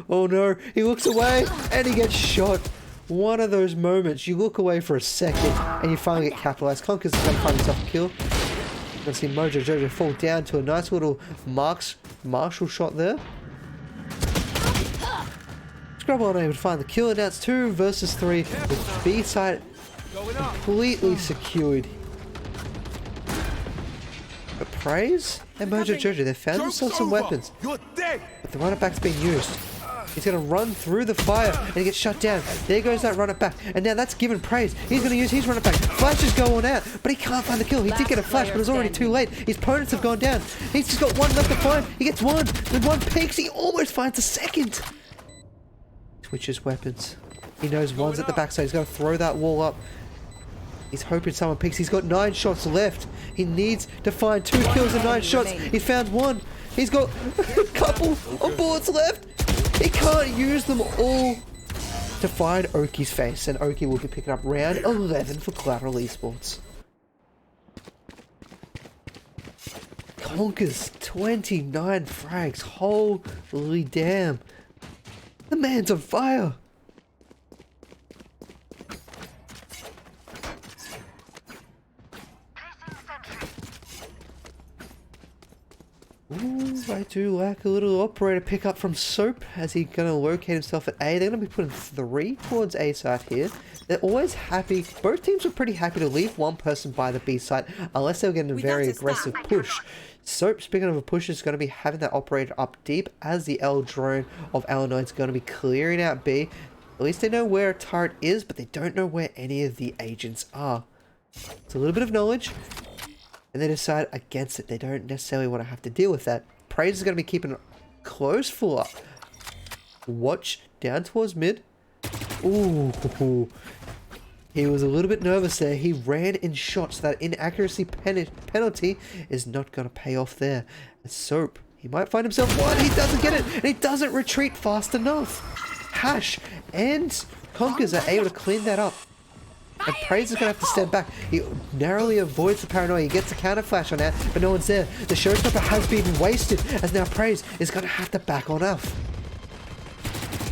Speaker 1: oh no. He looks away and he gets shot. One of those moments, you look away for a second and you finally get capitalized. Conker's going to find himself a kill. We're going to see Mojo Jojo fall down to a nice little Marshall shot there. Scrubble unable to find the kill, and now it's 2 versus 3 with B side completely secured. But Praise and Mojo Jojo, they found themselves some weapons.
Speaker 4: You're dead.
Speaker 1: But the run-it back's being used. He's going to run through the fire and he gets shut down. There goes that run-it back. And now that's given Praise. He's going to use his run-it back. Flashes go on out, but he can't find the kill. He did get a flash, but it's already too late. His opponents have gone down. He's just got one left to find. He gets one. Then one peeks. He almost finds a second. Switches weapons. He knows one's at the backside. He's going to throw that wall up. He's hoping someone picks. He's got 9 shots left. He needs to find 2 kills and 9 shots. He found one. He's got a couple of bullets left. He can't use them all to find Oki's face. And Oki will be picking up round 11 for Collateral Esports. Conquers 29 frags. Holy damn. The man's on fire. Ooh, I do like a little operator pickup from Soap as he's going to locate himself at A. They're going to be putting 3 towards A site here. They're always happy. Both teams were pretty happy to leave one person by the B site unless they were getting a very aggressive push. Soap, speaking of a push, is going to be having that operator up deep as the L drone of Illinois is going to be clearing out B. At least they know where a turret is, but they don't know where any of the agents are. It's a little bit of knowledge. And they decide against it. They don't necessarily want to have to deal with that. Praise is going to be keeping a close full up. Watch down towards mid. Ooh. He was a little bit nervous there. He ran in shots. That inaccuracy penalty is not going to pay off there. And Soap, he might find himself one. He doesn't get it. And he doesn't retreat fast enough. Hash and Conkers are able to clean that up. And Praise is going to have to step back. He narrowly avoids the Paranoia. He gets a counter flash on that, but no one's there. The showstopper has been wasted, as now Praise is going to have to back on off.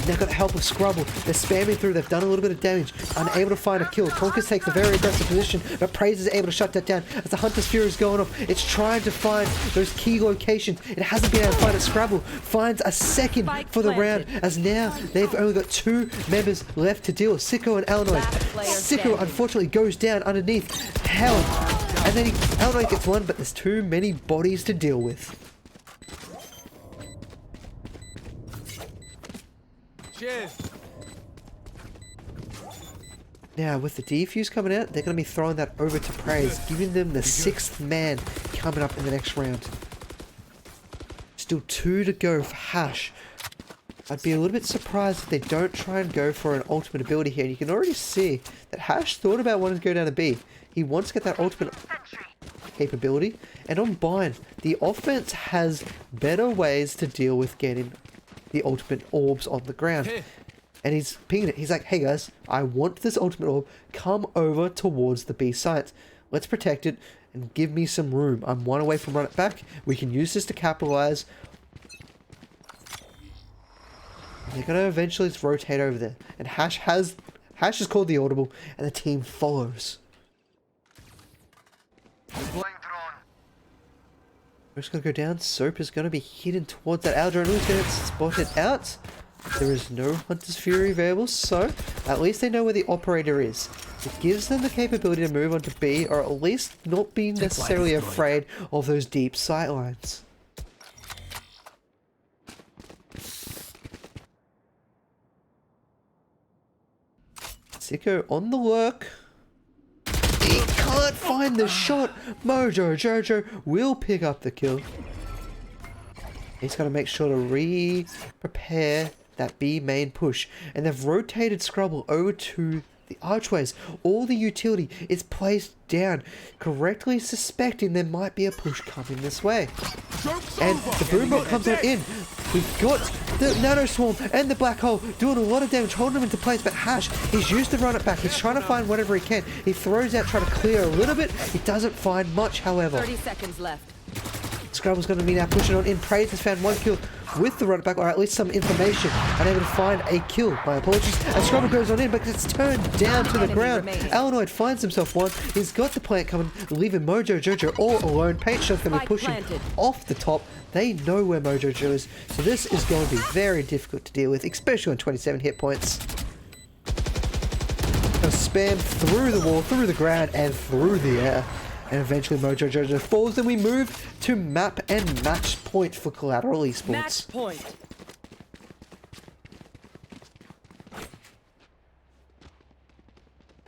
Speaker 1: They've got the help of Scrubble. They're spamming through. They've done a little bit of damage. Unable to find a kill. Tonkers takes a very aggressive position, but Praise is able to shut that down as the Hunter's Fury is going off. It's trying to find those key locations. It hasn't been able to find it. Scrubble finds a second for the round, as now they've only got 2 members left to deal with, Sicko and Illinois. Sicko unfortunately goes down underneath Hell, and then Illinois gets one, but there's too many bodies to deal with.
Speaker 6: Cheers.
Speaker 1: Now, with the defuse coming out, they're going to be throwing that over to Praise, giving them the 6th man coming up in the next round. Still 2 to go for Hash. I'd be a little bit surprised if they don't try and go for an ultimate ability here. And you can already see that Hash thought about wanting to go down to B. He wants to get that ultimate capability. And on Bind, the offense has better ways to deal with getting the ultimate orbs on the ground. And he's pinging it. He's like, hey guys, I want this ultimate orb. Come over towards the B site. Let's protect it and give me some room. I'm 1 away from run it back. We can use this to capitalize. And they're going to eventually rotate over there. And Hash has called the audible, and the team follows. We're just going to go down. Soap is going to be hidden towards that Aldrin. Who's going to spot it out? There is no Hunter's Fury available, so at least they know where the operator is. It gives them the capability to move on to B, or at least not be necessarily afraid of those deep sightlines. Sicko on the lurk. He can't find the shot. Mojo Jojo will pick up the kill. He's got to make sure to prepare that B main push. And they've rotated Scrubble over to the archways. All the utility is placed down, correctly suspecting there might be a push coming this way. And the Boombot comes on in. We've got the Nano Swarm and the Black Hole doing a lot of damage, holding him into place, but Hash, he's used to run it back. He's trying to find whatever he can. He throws out, trying to clear a little bit. He doesn't find much, however.
Speaker 2: 30 seconds left.
Speaker 1: Scrubble's going to be now pushing on in. Praise has found 1 kill with the run back, or at least some information. Unable to find a kill. My apologies. And Scrubble goes on in, but it's turned down to the ground. Illinois finds himself one. He's got the plant coming, leaving Mojo Jojo all alone. Paint Shot's going to be pushing off the top. They know where Mojo Jojo is, so this is going to be very difficult to deal with, especially on 27 hit points. Gonna spam through the wall, through the ground, and through the air. And eventually Mojo Jojo falls. Then we move to map and match point for Collateral Esports.
Speaker 2: Match point.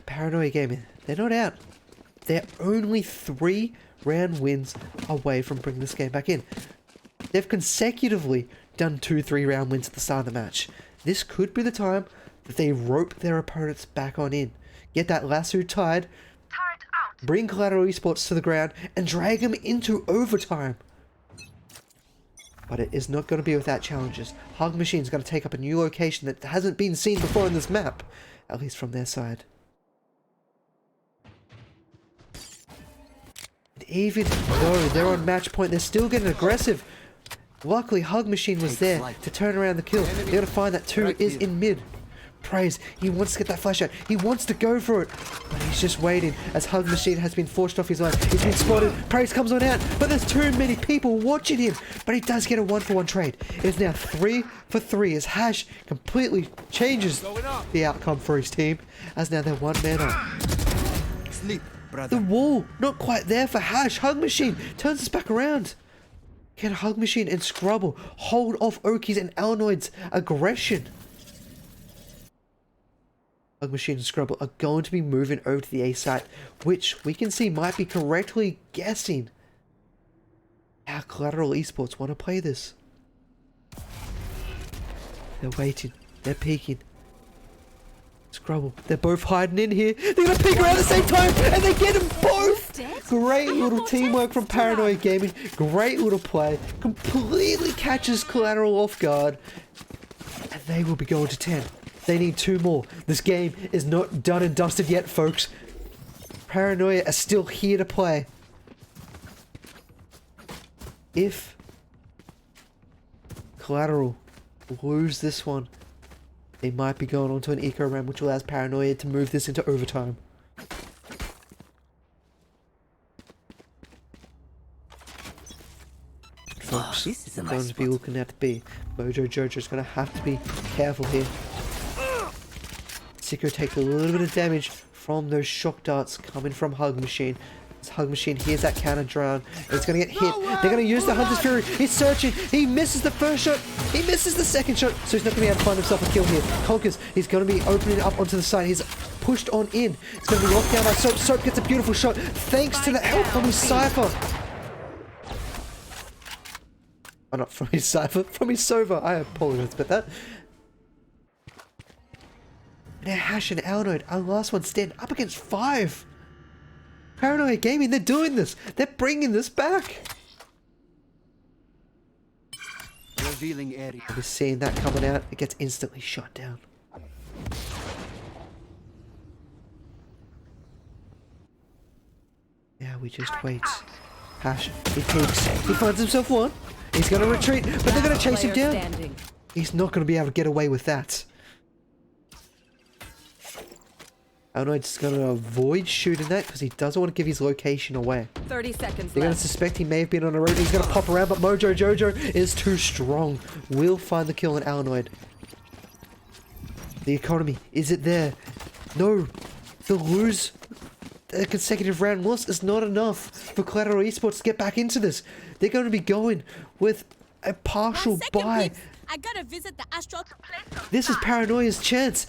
Speaker 1: Paranoia Gaming, they're not out. They're only 3 round wins away from bringing this game back in. They've consecutively done 2 3-round wins at the start of the match. This could be the time that they rope their opponents back on in. Get that lasso tied, bring Collateral Esports to the ground, and drag them into overtime. But it is not going to be without challenges. Hug Machine's going to take up a new location that hasn't been seen before on this map, at least from their side. And even though they're on match point, they're still getting aggressive. Luckily, Hug Machine was there to turn around the kill. They're going to find that 2 is in mid. Praise, he wants to get that flash out. He wants to go for it. But he's just waiting as Hug Machine has been forced off his line. He's been spotted. Praise comes on out. But there's too many people watching him. But he does get a 1-for-1 trade. It's now 3 for 3 as Hash completely changes the outcome for his team. As now they're 1 man up.
Speaker 5: Sleep, brother.
Speaker 1: The wall, not quite there for Hash. Hug Machine turns us back around. Can Hug Machine and Scrubble hold off Oki's and Alnoid's aggression? Hug Machine and Scrubble are going to be moving over to the A site, which we can see might be correctly guessing how Collateral Esports want to play this. They're waiting. They're peeking. Scrubble. They're both hiding in here. They're going to peek around at the same time, and they get them both! Great little teamwork from Paranoia Gaming. Great little play. Completely catches Collateral off guard. And they will be going to 10. They need 2 more. This game is not done and dusted yet, folks. Paranoia are still here to play. If Collateral lose this one, they might be going on to an eco round, which allows Paranoia to move this into overtime. Folks,
Speaker 5: this is a
Speaker 1: going
Speaker 5: nice
Speaker 1: to be
Speaker 5: spot.
Speaker 1: looking at the B. Mojo Jojo's going to have to be careful here. Sicko takes a little bit of damage from those shock darts coming from Hug Machine. This Hug Machine hears that counter drown. It's going to get hit. They're going to use the Hunter's Fury. He's searching. He misses the first shot. He misses the second shot. So he's not going to be able to find himself a kill here. Conquers. He's going to be opening up onto the side. He's pushed on in. It's going to be locked down by Soap. Soap gets a beautiful shot thanks to the help from his Cypher. Oh, not from his Cypher. From his Sova. I apologize about that. Now Hash and Alnoid, our last one, stand up against 5. Paranoia Gaming, they're doing this. They're bringing this back.
Speaker 5: Revealing area.
Speaker 1: We're seeing that coming out. It gets instantly shot down. Now we just wait. Hash, he peeks. He finds himself 1. He's going to retreat, but they're going to chase him down.
Speaker 2: Standing.
Speaker 1: He's not going to be able to get away with that. Alnoid's going to avoid shooting that because he doesn't want to give his location away.
Speaker 2: 30 seconds
Speaker 1: They're going to
Speaker 2: left.
Speaker 1: suspect he may have been on a road. He's going to pop around, but Mojo Jojo is too strong. Will find the kill on Alnoid. The economy, is it there? No. The consecutive round loss is not enough for Collateral Esports to get back into this. They're going to be going with a partial
Speaker 3: 1 second,
Speaker 1: buy.
Speaker 3: peeps. I gotta visit the Astral to play some
Speaker 1: This is Paranoia's chance.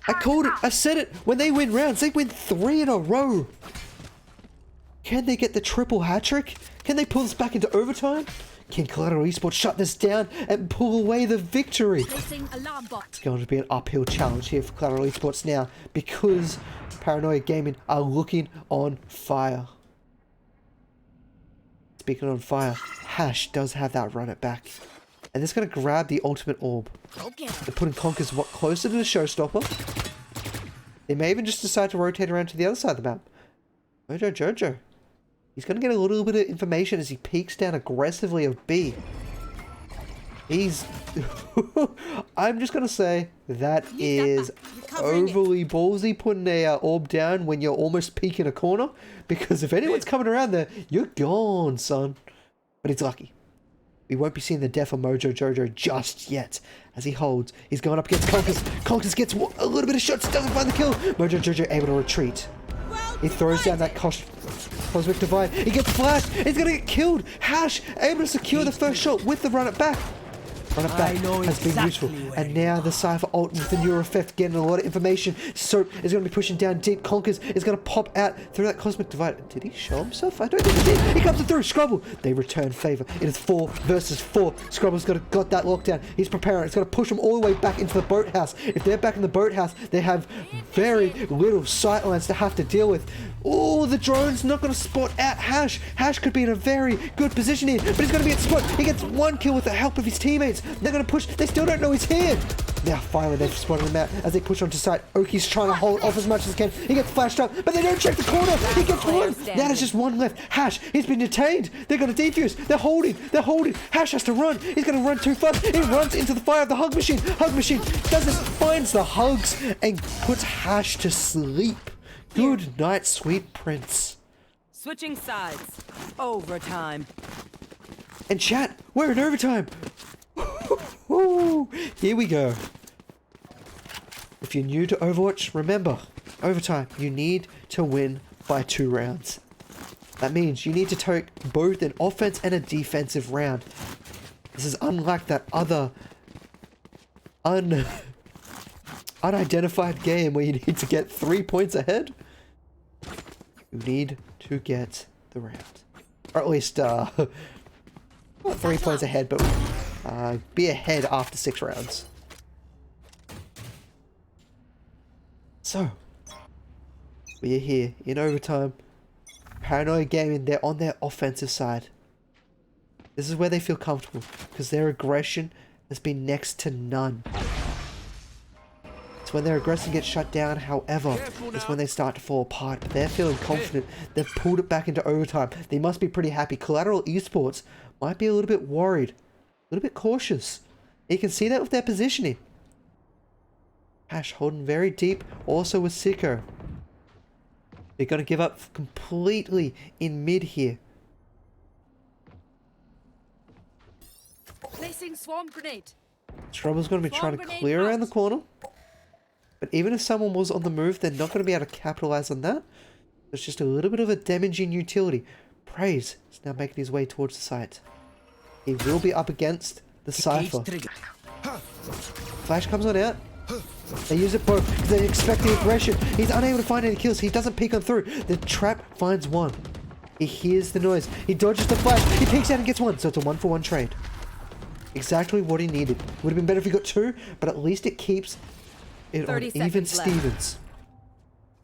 Speaker 1: I called it. I said it. When they win rounds, they win 3 in a row. Can they get the triple hat trick? Can they pull this back into overtime? Can Collateral Esports shut this down and pull away the victory?
Speaker 3: placing alarm bot.
Speaker 1: It's going to be an uphill challenge here for Collateral Esports now because Paranoia Gaming are looking on fire. Speaking on fire, Hash does have that run it back. And it's going to grab the ultimate orb.
Speaker 3: Okay.
Speaker 1: They're putting Conkers closer to the showstopper. They may even just decide to rotate around to the other side of the map. Mojo Jojo. He's going to get a little bit of information as he peeks down aggressively of B. He's... I'm just going to say that is overly ballsy putting a orb down when you're almost peeking a corner. Because if anyone's coming around there, you're gone, son. But he's lucky. We won't be seeing the death of Mojo Jojo just yet. As he holds, he's going up against Conkers. Conkers gets a little bit of shots, doesn't find the kill. Mojo Jojo able to retreat. He throws down that Cosmic Divide. He gets flashed. He's going to get killed. Hash able to secure the first shot with the run it back. Run it back has been useful. And now the Cypher ult with the Neuro Effect getting a lot of information. Soap is going to be pushing down deep. Conkers is going to pop out through that Cosmic Divide. Did he show himself? I don't think he did. He comes through. Scrubble. They return favor. It is 4 versus 4. Scrubble's got that lockdown. He's preparing. It's going to push them all the way back into the boathouse. If they're back in the boathouse, they have very little sightlines to have to deal with. Oh, the drone's not going to spot out Hash. Hash could be in a very good position here, but he's going to be at spot. He gets 1 kill with the help of his teammates. They're going to push. They still don't know he's here. Now, finally, they've spotted him out as they push onto site. Oki's trying to hold off as much as he can. He gets flashed up, but they don't check the corner. He gets 1. Now there's just 1 left. Hash, he's been detained. They're going to defuse. They're holding. They're holding. Hash has to run. He's going to run too fast. He runs into the fire of the hug machine. Hug machine finds the hugs and puts Hash to sleep. Good night, sweet prince.
Speaker 2: Switching sides. Overtime.
Speaker 1: And chat, we're in overtime. Here we go. If you're new to Overwatch, remember, overtime, you need to win by 2 rounds. That means you need to take both an offense and a defensive round. This is unlike that other unidentified game where you need to get 3 points ahead. You need to get the round. Or at least, not 3 points ahead, but be ahead after 6 rounds. So, we are here in overtime. Paranoia Gaming, they're on their offensive side. This is where they feel comfortable, because their aggression has been next to none. It's when their aggression gets shut down, however, it's when they start to fall apart. But they're feeling confident. They've pulled it back into overtime. They must be pretty happy. Collateral Esports might be a little bit worried. A little bit cautious. You can see that with their positioning. Hash holding very deep, also with Sicko. They're going to give up completely in mid here.
Speaker 3: Placing swarm grenade.
Speaker 1: Strubble's going to be trying to clear around the corner. But even if someone was on the move, they're not going to be able to capitalize on that. It's just a little bit of a damaging utility. Praise is now making his way towards the site. He will be up against the Cypher. Flash comes on out. They use it both because they expect the aggression. He's unable to find any kills. He doesn't peek on through. The trap finds 1. He hears the noise. He dodges the flash. He peeks out and gets 1. So it's a 1-for-1 trade. Exactly what he needed. Would have been better if he got 2, but at least it keeps it on even Stevens.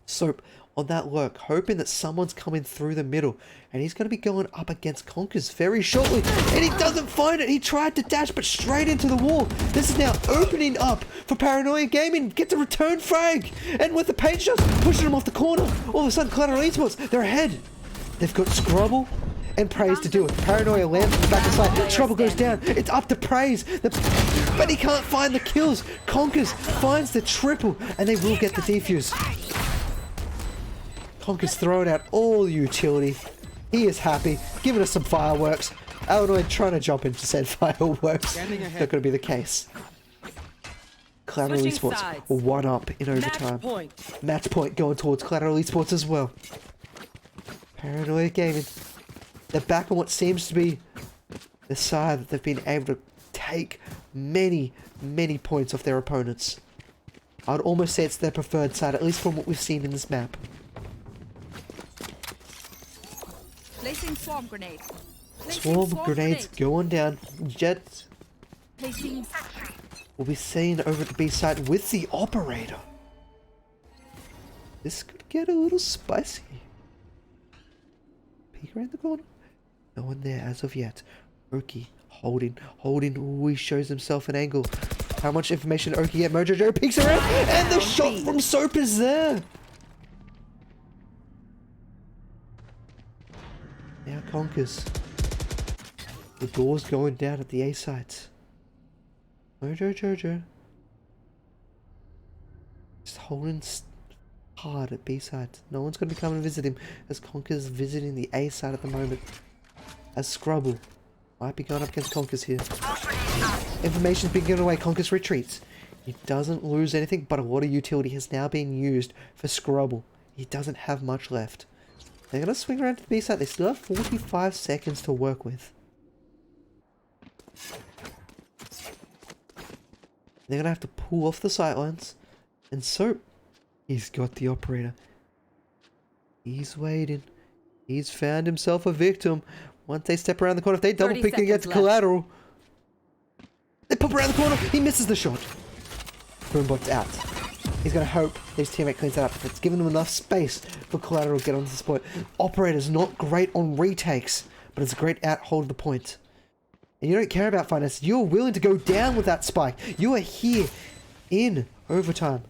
Speaker 1: Soap on that lurk, hoping that someone's coming through the middle, and he's going to be going up against Conkers very shortly, and he doesn't find it. He tried to dash, but straight into the wall. This is now opening up for Paranoia Gaming. Gets a return frag, and with the paint shots pushing him off the corner, all of a sudden Collateral Esports, they're ahead. They've got Scrubble and Praise to do it. Paranoia lands on the back of the side. Scrubble goes down. It's up to Praise, but he can't find the kills. Conkers finds the triple, and they will get the defuse. Conkers throwing out all utility. He is happy, giving us some fireworks. Illinois trying to jump into said fireworks. Not going to be the case. Collateral Esports 1 up in overtime. Match point going towards Collateral Esports as well. Paranoia Gaming. They're back on what seems to be the side that they've been able to take many, many points off their opponents. I'd almost say it's their preferred side, at least from what we've seen in this map.
Speaker 3: Placing swarm grenade.
Speaker 1: Swarm grenades going down. Jets
Speaker 3: Placing.
Speaker 1: will be seen over at the B side with the operator. This could get a little spicy. Peek around the corner. No one there as of yet. Oki holding. Ooh, he shows himself an angle. How much information did Oki get? Mojo Joe peeks around, and the shot from Soap is there. Now Conkers. The door's going down at the A sites. Mojo Jojo. Just holding hard at B sides. No one's going to be coming and visit him as Conker's visiting the A side at the moment. As Scrubble Might be going up against Conkers here. Information's been given away. Conkers retreats. He doesn't lose anything, but a lot of utility has now been used for Scrubble. He doesn't have much left. They're going to swing around to the B side. They still have 45 seconds to work with. They're going to have to pull off the sightlines. And so, he's got the operator. He's waiting. He's found himself a victim. Once they step around the corner, if they double pick and get to Collateral, they pop around the corner. He misses the shot. Boombot's out. He's going to hope his teammate cleans that up. It's given him enough space for Collateral to get onto this point. Operator's not great on retakes, but it's a great out-hold of the point. And you don't care about finance. You're willing to go down with that spike. You are here in overtime.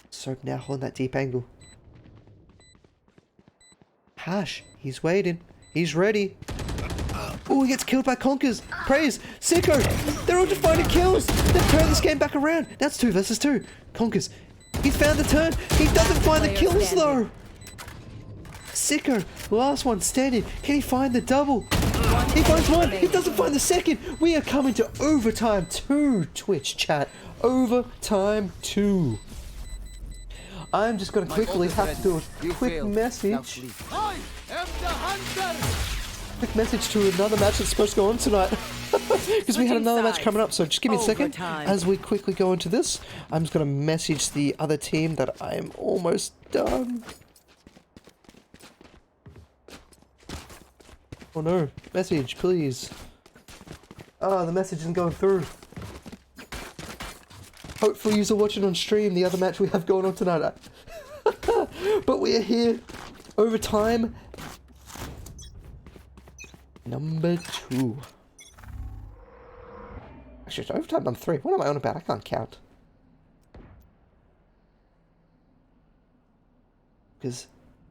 Speaker 1: Soap now holding that deep angle. Hash, he's waiting. He's ready. Oh, he gets killed by Conkers. Praise. Sicko. They're all just finding kills. They've turned this game back around. That's 2 versus 2. Conkers. He found the turn. He doesn't find the kills though. Sicko. Last one standing. Can he find the double? He finds one. He doesn't find the second. We are coming to overtime 2, Twitch chat. Overtime 2. I'm just going to quickly have to do a quick message. Quick message to another match that's supposed to go on tonight. Because we had another match coming up, so just give me a second. As we quickly go into this, I'm just going to message the other team that I am almost done. Oh no, message, please. Ah, the message isn't going through. Hopefully you're watching on stream the other match we have going on tonight. But we are here. Overtime. Number 2. Actually, it's overtime number 3. What am I on about? I can't count. Because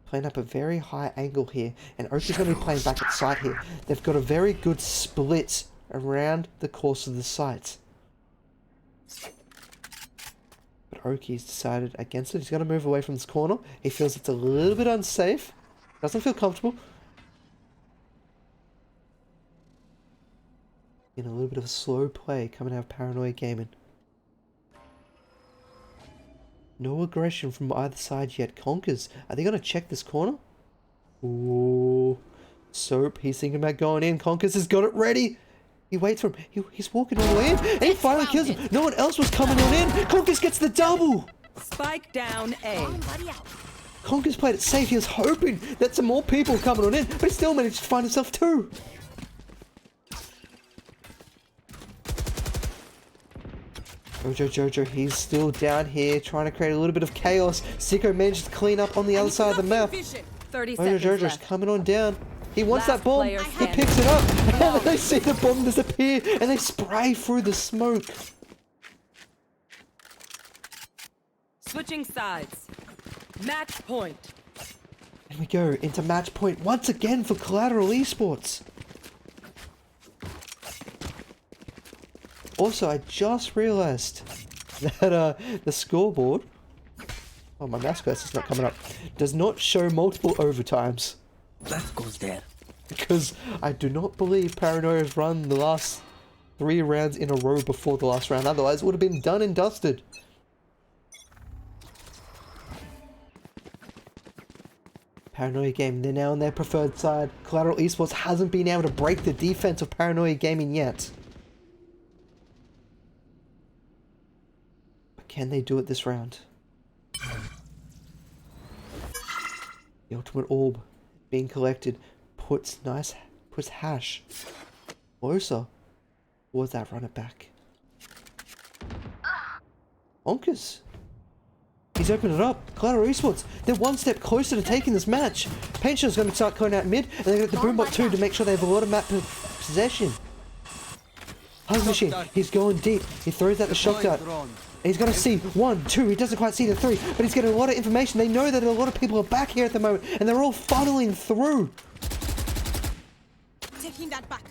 Speaker 1: playing up a very high angle here, and Oki's going to be playing back at site here. They've got a very good split around the course of the site. But Oki's decided against it. He's going to move away from this corner. He feels it's a little bit unsafe. Doesn't feel comfortable. In a little bit of a slow play coming out of Paranoia Gaming. No aggression from either side yet. Conkers, are they going to check this corner? Ooh. Soap, he's thinking about going in. Conkers has got it ready. He waits for him. He's walking all the way in. And he finally kills him. No one else was coming on in. Conkers gets the double.
Speaker 2: Spike down A.
Speaker 1: Conkers played it safe. He was hoping that some more people were coming on in. But he still managed to find himself 2. Jojo, he's still down here trying to create a little bit of chaos. Sicko managed to clean up on the other side of the map.
Speaker 2: 30 seconds
Speaker 1: Jojo's
Speaker 2: left.
Speaker 1: coming on down. He wants
Speaker 2: Last
Speaker 1: that bomb.
Speaker 2: player
Speaker 1: He
Speaker 2: standing.
Speaker 1: picks it up. And then they see the bomb disappear and they spray through the smoke.
Speaker 2: Switching sides. Match point.
Speaker 1: And we go into match point once again for Collateral Esports. Also, I just realized that the scoreboard, oh, my mouse cursor is not coming up, does not show multiple overtimes.
Speaker 5: That goes there.
Speaker 1: Because I do not believe Paranoia has run the last 3 rounds in a row before the last round. Otherwise, it would have been done and dusted. Paranoia Gaming, they're now on their preferred side. Collateral Esports hasn't been able to break the defense of Paranoia Gaming yet. Can they do it this round? The ultimate orb being collected puts Hash closer towards that run it back. Bonkers. He's opened it up. Collateral Esports, they're one step closer to taking this match. Pension's going to start going out mid, and they're going to get the Boombot too to make sure they have a lot of map possession. Hug Machine, he's going deep. He throws out the shock dart. He's going to see 1, 2, he doesn't quite see the 3, but he's getting a lot of information. They know that a lot of people are back here at the moment, and they're all funneling through.
Speaker 3: Taking that back.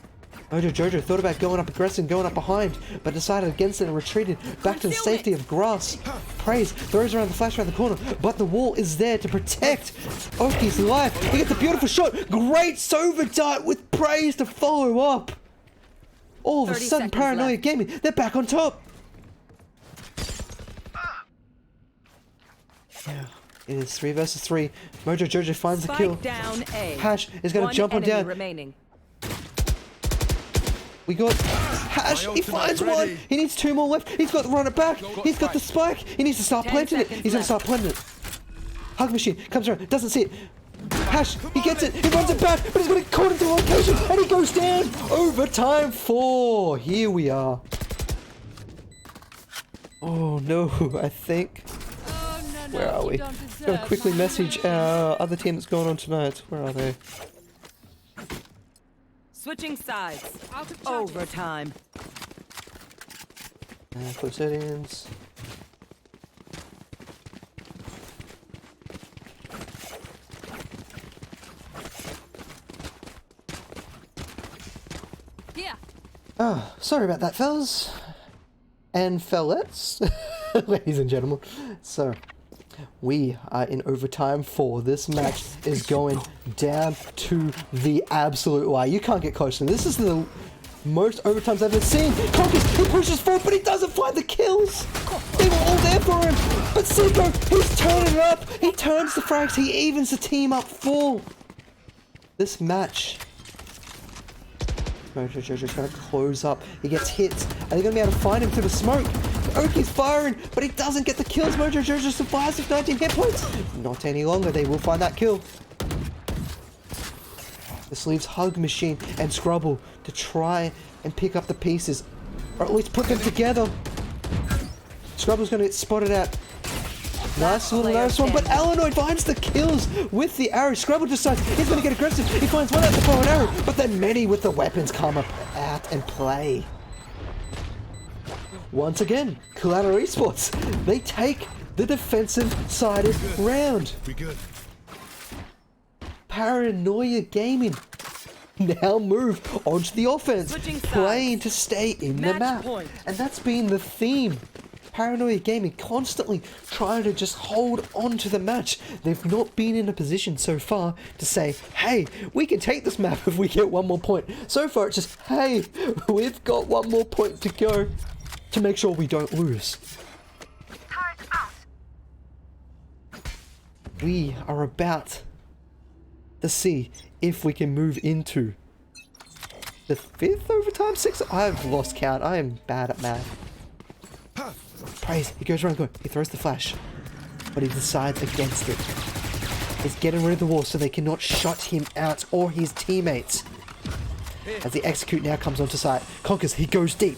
Speaker 1: Mojo Jojo thought about going up aggressive, going up behind, but decided against it and retreated back to the safety of grass. Praise throws around the flash around the corner, but the wall is there to protect Oki's life. He gets a beautiful shot. Great Sova dart with Praise to follow up. All of a
Speaker 2: 30
Speaker 1: sudden,
Speaker 2: seconds
Speaker 1: Paranoia
Speaker 2: left.
Speaker 1: Gaming, they're back on top. Yeah, it is 3 versus 3. Mojo Jojo finds the kill.
Speaker 2: Spike down A.
Speaker 1: Hash is going to jump on
Speaker 2: enemy
Speaker 1: down.
Speaker 2: remaining.
Speaker 1: We got Hash. He finds
Speaker 5: ready.
Speaker 1: one. He needs 2 more left. He's got to run it back. He's got the spike. He needs to start
Speaker 2: 10
Speaker 1: planting it.
Speaker 2: seconds
Speaker 1: He's going to
Speaker 2: left.
Speaker 1: start planting it. Hug machine comes around. Doesn't see it. Hash. He gets it. He runs it back, but he's going to caught into the location, and he goes down. Overtime 4. Here we are. Oh no! I think.
Speaker 3: Oh, no,
Speaker 1: Where are
Speaker 3: you
Speaker 1: we?
Speaker 3: don't deserve
Speaker 1: Gotta quickly
Speaker 3: my
Speaker 1: message our other team that's going on tonight. Where are they?
Speaker 2: Switching sides.
Speaker 3: Out of charges.
Speaker 2: Overtime.
Speaker 1: Close settings.
Speaker 3: Here.
Speaker 1: Oh, sorry about that, fellas. And fellas. Ladies and gentlemen. So, we are in overtime 4. This match is going down to the absolute wire. You can't get closer. This is the most overtimes I've ever seen. Conquest, he pushes forward, but he doesn't find the kills. They were all there for him. But Siko, he's turning it up. He turns the frags. He evens the team up full. This match. Mojo Jojo's going to close up. He gets hit. Are they going to be able to find him through the smoke? Oki's firing, but he doesn't get the kills. Mojo Jojo survives with 19 hit points. Not any longer. They will find that kill. This leaves Hug Machine and Scrubble to try and pick up the pieces, or at least put them together. Scrubble's going to get spotted at. Nice little nice one, but Alanoid finds the kills with the arrow. Scrubble decides he's going to get aggressive. He finds one out the bow and arrow, but then many with the weapons come up out and play. Once again, Collateral Esports, they take the defensive-sided round.
Speaker 4: We good?
Speaker 1: Paranoia Gaming now move onto the offense,
Speaker 2: Switching
Speaker 1: playing
Speaker 2: sides.
Speaker 1: to stay in the
Speaker 2: Match
Speaker 1: map.
Speaker 2: point.
Speaker 1: And that's been the theme. Paranoia Gaming constantly trying to just hold on to the match. They've not been in a position so far to say, hey, we can take this map if we get 1 more point. So far it's just, hey, we've got 1 more point to go to make sure we don't lose. We are about to see if we can move into the 5th overtime, 6th. I've lost count. I am bad at math. Praise. He goes around, he throws the flash, but he decides against it. He's getting rid of the wall so they cannot shut him out or his teammates. As the execute now comes onto site, conquers. He goes deep.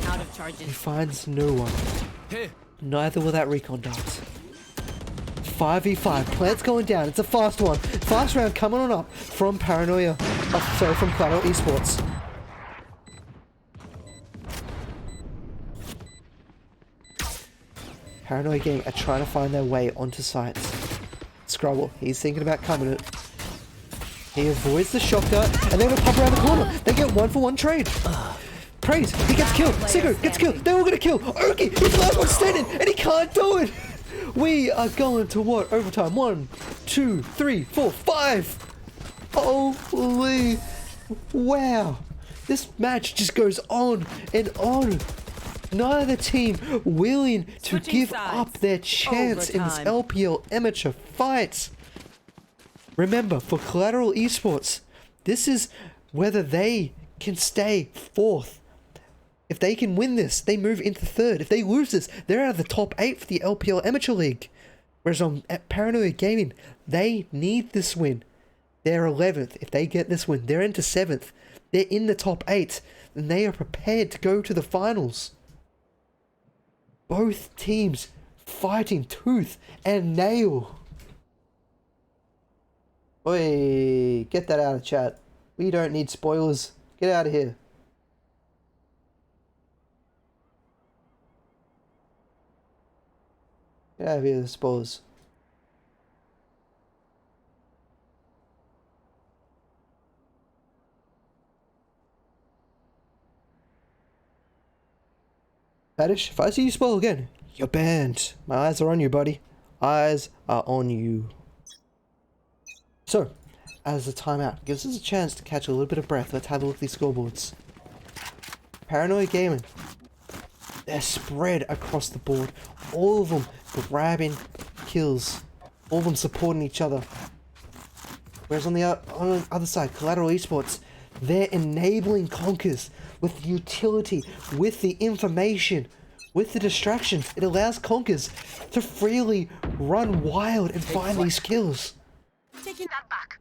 Speaker 3: Out of
Speaker 1: He
Speaker 3: charges.
Speaker 1: finds no one. Neither will that recon dart. 5v5. Plant's going down. It's a fast one. Fast round coming on up from Paranoia. Oh, sorry, from Collateral Esports. Paranoia Gaming are trying to find their way onto sites. Scrubble, he's thinking about coming it. He avoids the shock dart, and they're gonna pop around the corner. They get 1-for-1 trade. Praise, he gets killed. Sigurd gets killed. They're all gonna kill. Oki, he's the last one standing, and he can't do it. We are going to what? Overtime. 1, 2, 3, 4, 5. Holy wow. This match just goes on and on. Neither team willing to
Speaker 2: Switching
Speaker 1: give
Speaker 2: sides.
Speaker 1: up their chance in this
Speaker 2: Overtime.
Speaker 1: LPL amateur fight. Remember, for Collateral Esports, this is whether they can stay 4th. If they can win this, they move into 3rd. If they lose this, they're out of the top 8 for the LPL Amateur League. Whereas at Paranoia Gaming, they need this win. They're 11th. If they get this win, they're into 7th. They're in the top 8, and they are prepared to go to the finals. Both teams fighting tooth and nail. Oi, get that out of chat. We don't need spoilers. Get out of here. Get out of here, the spoilers. Badish, if I see you spoil again, you're banned. My eyes are on you, buddy. Eyes are on you. So, as the timeout gives us a chance to catch a little bit of breath, let's have a look at these scoreboards. Paranoia Gaming. They're spread across the board. All of them grabbing kills. All of them supporting each other. Whereas on the other side, Collateral Esports, they're enabling Conkers with utility, with the information, with the distractions. It allows Conkers to freely run wild and find these kills.
Speaker 3: Taking that back.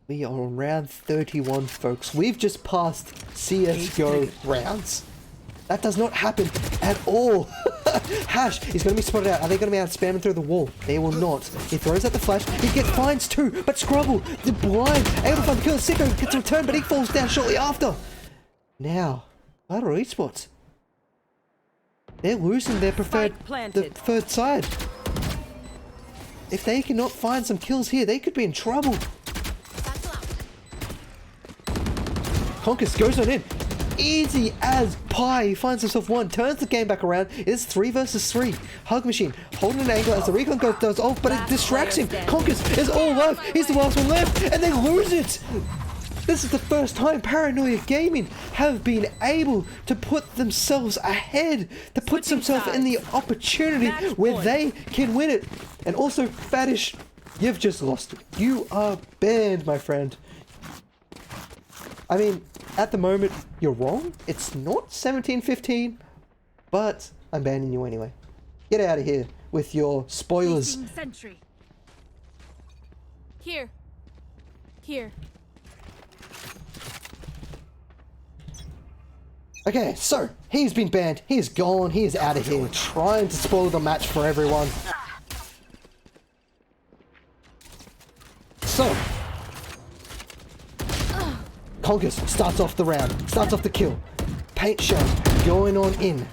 Speaker 1: We are on round 31, folks. We've just passed CSGO rounds. That does not happen at all. Hash is going to be spotted out. Are they going to be out spamming through the wall? They will not. He throws out the flash. He gets fines too. But Scrubble, the blind, able to find the kill. Sicko gets a return, but he falls down shortly after. Now, Collateral Esports. They're losing their preferred side. If they cannot find some kills here, they could be in trouble. Conkers goes on in. Easy as pie. He finds himself one. Turns the game back around. It's 3 versus 3. Hug Machine holding an angle as the recon goes off, but it distracts him. Conkers is all alive. He's the last one left, and they lose it. This is the first time Paranoia Gaming have been able to put themselves ahead, to put themselves in the opportunity where they can win it. And also, Faddish, you've just lost it. You are banned, my friend. I mean, at the moment, you're wrong. It's not 17-15, but I'm banning you anyway. Get out of here with your spoilers.
Speaker 3: Sentry. Here. Here.
Speaker 1: Okay, so he's been banned. He is gone. He is out of here, trying to spoil the match for everyone. So, Conkers starts off the round, starts off the kill. Paint shell going on in.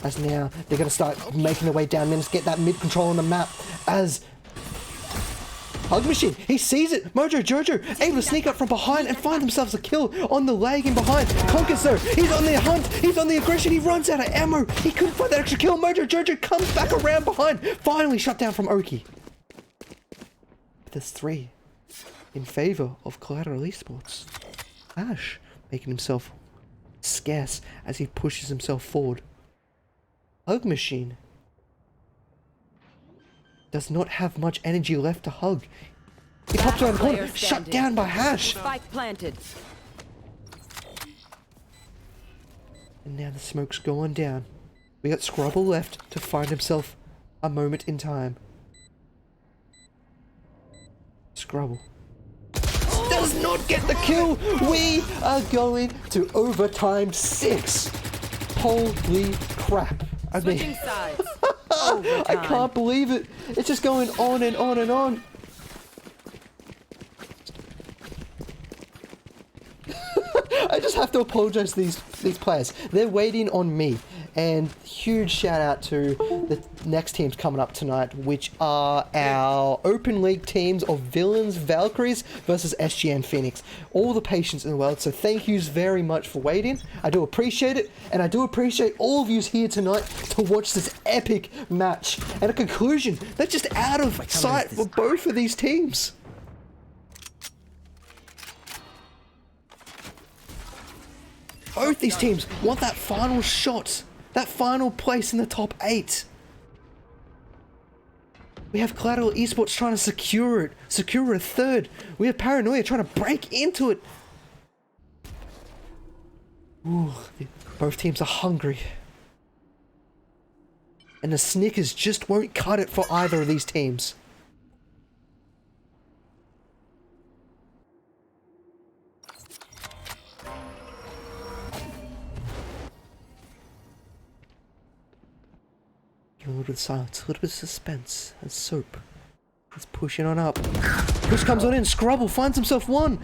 Speaker 1: As now they're going to start making their way down. Then get that mid control on the map as Hug Machine, he sees it. Mojo Jojo able to sneak up from behind and find themselves a kill on the lagging behind. Conkers though, he's on the hunt, he's on the aggression, he runs out of ammo. He couldn't find that extra kill. Mojo Jojo comes back around behind, finally shut down from Oki. But there's 3 in favor of Collateral Esports. Ash making himself scarce as he pushes himself forward. Hug Machine does not have much energy left to hug. He pops around the corner, shut down by Hash.
Speaker 2: Spike planted.
Speaker 1: And now the smoke's going down. We got Scrubble left to find himself a moment in time. Scrubble does not get the kill. We are going to overtime 6. Holy crap. I mean,
Speaker 2: Switching sides.
Speaker 1: I can't believe it. It's just going on and on and on. I just have to apologize to these players. They're waiting on me. And huge shout out to the next teams coming up tonight, which are our open league teams of Villains, Valkyries versus SGN Phoenix. All the patience in the world, so thank yous very much for waiting. I do appreciate it, and I do appreciate all of yous here tonight to watch this epic match. And a conclusion, they're just out of sight for both of these teams. Both these teams want that final shot. That final place in the top 8. We have Collateral Esports trying to secure it. Secure a 3rd. We have Paranoia trying to break into it. Ooh, both teams are hungry. And the Snickers just won't cut it for either of these teams. A little bit of silence, a little bit of suspense, and Soap is pushing on up. Push comes on in, Scrubble finds himself one.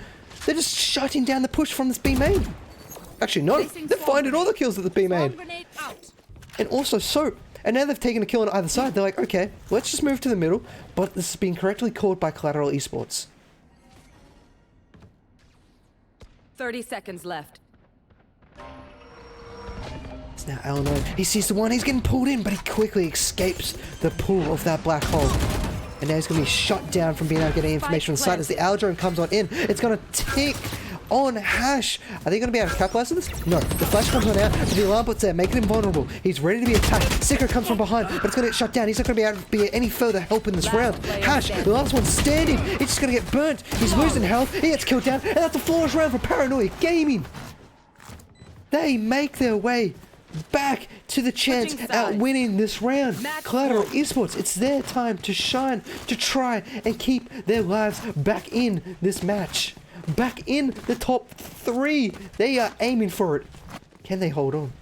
Speaker 1: They're just shutting down the push from this B main. Actually, no, they're finding all the kills at the B main. And also Soap. And now they've taken a kill on either side. They're like, okay, let's just move to the middle. But this has been correctly called by Collateral Esports.
Speaker 2: 30 seconds left.
Speaker 1: It's now Eleanor. He sees the one. He's getting pulled in, but he quickly escapes the pull of that black hole. And now he's going to be shut down from being able to get any information on site as the Al drone comes on in. It's going to tick on Hash. Are they going to be able to capitalize on this? No. The flash comes on out, but the alarm but's there, making him vulnerable. He's ready to be attacked. Sicko comes from behind, but it's going to get shut down. He's not going to be able to be any further help in this round. Hash, the last one standing. He's just going to get burnt. He's losing health. He gets killed down. And that's a flawless round for Paranoia Gaming. They make their way back to the chance at winning this round. Collateral Esports, it's their time to shine, to try and keep their lives back in this match. Back in the top 3. They are aiming for it. Can they hold on?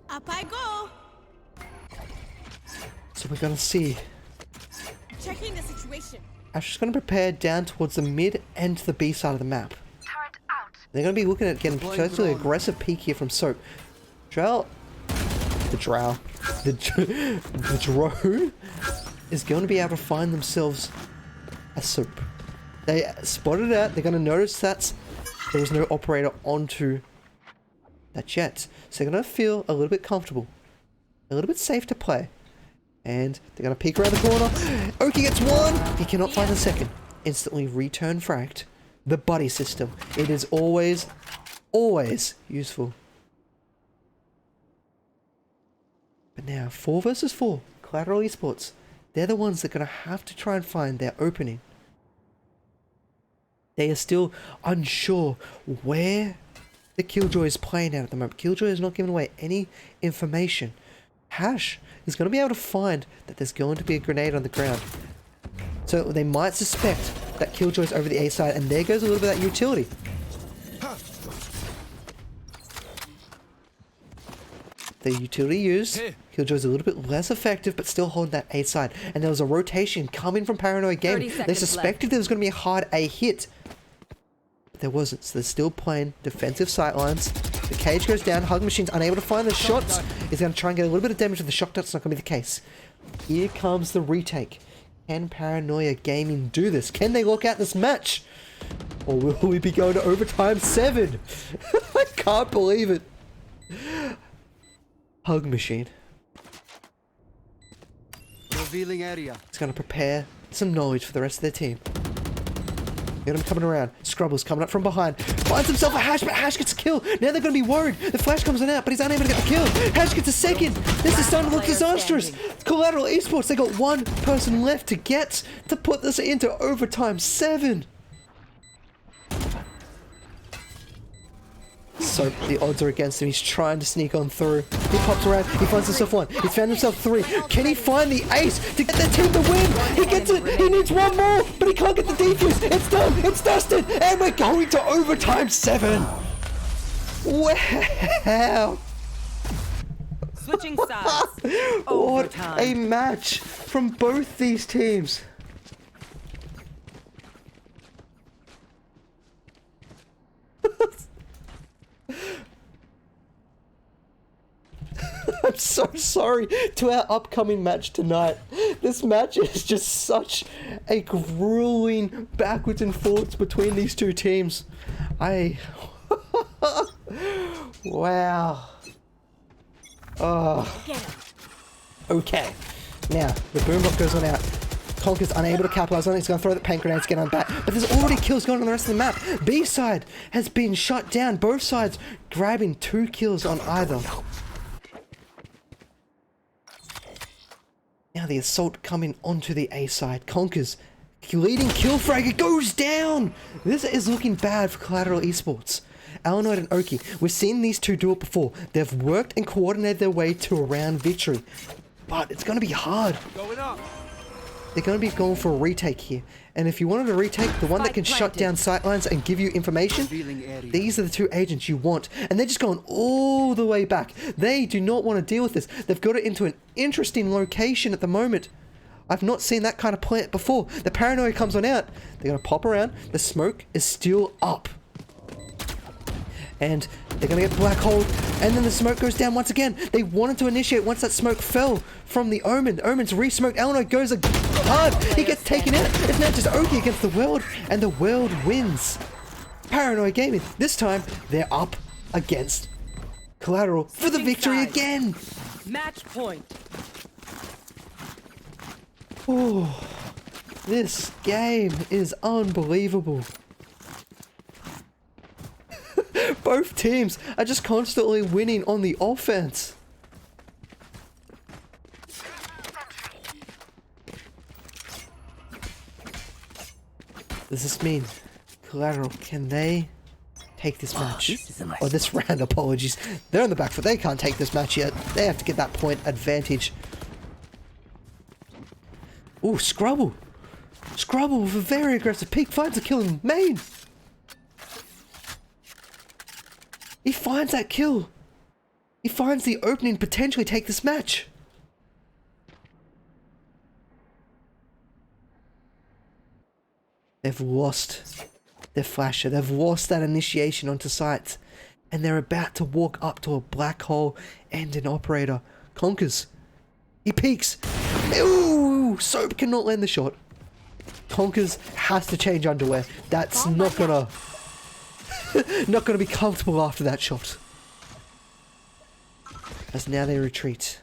Speaker 3: Up I go.
Speaker 1: So we're going to see.
Speaker 3: Checking the situation.
Speaker 1: Ash is going to prepare down towards the mid and to the B side of the map. They're going to be looking at getting potentially aggressive peek here from Soap. The drone is going to be able to find themselves a Soap. They spotted it out. They're going to notice that there was no operator onto that jet. So they're going to feel a little bit comfortable. A little bit safe to play. And they're going to peek around the corner. Oki gets one. He cannot find the second. Instantly return fragged. The buddy system. It is always, always useful. But now, 4 versus 4. Collateral Esports. They're the ones that are going to have to try and find their opening. They are still unsure where the Killjoy is playing at the moment. Killjoy is not giving away any information. Hash is going to be able to find that there's going to be a grenade on the ground. So they might suspect that Killjoy's over the A side, and there goes a little bit of that utility. The utility used, Killjoy's a little bit less effective, but still holding that A side. And there was a rotation coming from Paranoia Gaming. They suspected there was going to be a hard A hit. But there wasn't, so they're still playing defensive sightlines. The cage goes down, Hug Machine's unable to find the shots. He's going to try and get a little bit of damage with the shock dart. It's not going to be the case. Here comes the retake. Can Paranoia Gaming do this? Can they lock out this match? Or will we be going to overtime 7? I can't believe it. Hug Machine.
Speaker 5: Revealing area.
Speaker 1: It's going to prepare some knowledge for the rest of their team. Got him coming around. Scrubble's coming up from behind. Finds himself a Hash, but Hash gets a kill. Now they're going to be worried. The flash comes on out, but he's unable to get the kill. Hash gets a second. This is starting to look disastrous. Collateral Esports, they got one person left to get to put this into overtime 7. So the odds are against him. He's trying to sneak on through. He pops around. He finds himself 1. He's found himself 3. Can he find the ace to get the team to win? He gets it. He needs one more, but he can't get the defuse. It's done. It's dusted. And we're going to overtime 7. Wow.
Speaker 2: Switching sides.
Speaker 1: What
Speaker 2: Overtime.
Speaker 1: a match from both these teams. I'm so sorry to our upcoming match tonight. This match is just such a grueling backwards and forwards between these two teams. Wow. Oh. Okay. Now, the boombox goes on out. Conker's unable to capitalize on it. He's going to throw the paint grenades, get on back. But there's already kills going on the rest of the map. B side has been shut down. Both sides grabbing 2 kills on either. Now the assault coming onto the A side. Conker's leading kill frag. It goes down. This is looking bad for Collateral Esports. Alanoid and Oki. We've seen these two do it before. They've worked and coordinated their way to a round victory. But it's going to be hard.
Speaker 5: Going up.
Speaker 1: They're going to be going for a retake here. And if you wanted a retake, the one that can shut down sightlines and give you information, these are the 2 agents you want. And they're just going all the way back. They do not want to deal with this. They've got it into an interesting location at the moment. I've not seen that kind of plant before. The Paranoia comes on out. They're going to pop around. The smoke is still up. And they're going to get black hole. And then the smoke goes down once again. They wanted to initiate once that smoke fell from the Omen. Omen's re-smoked. Eleanor goes hard. He gets taken out. It's now just Oki against the world. And the world wins. Paranoia Gaming. This time, they're up against Collateral for the victory again.
Speaker 2: Match point.
Speaker 1: Oh, this game is unbelievable. Both teams are just constantly winning on the offense. Does this mean Collateral, can they take this match? Or this round, apologies. They're on the back foot. They can't take this match yet. They have to get that point advantage. Ooh, Scrubble. Scrubble with a very aggressive peek finds a kill in main. He finds that kill. He finds the opening to potentially take this match. They've lost their flasher. They've lost that initiation onto site. And they're about to walk up to a black hole and an operator. Conquers. He peeks. Ooh, Soap cannot land the shot. Conquers has to change underwear. That's not gonna be comfortable after that shot. As now they retreat.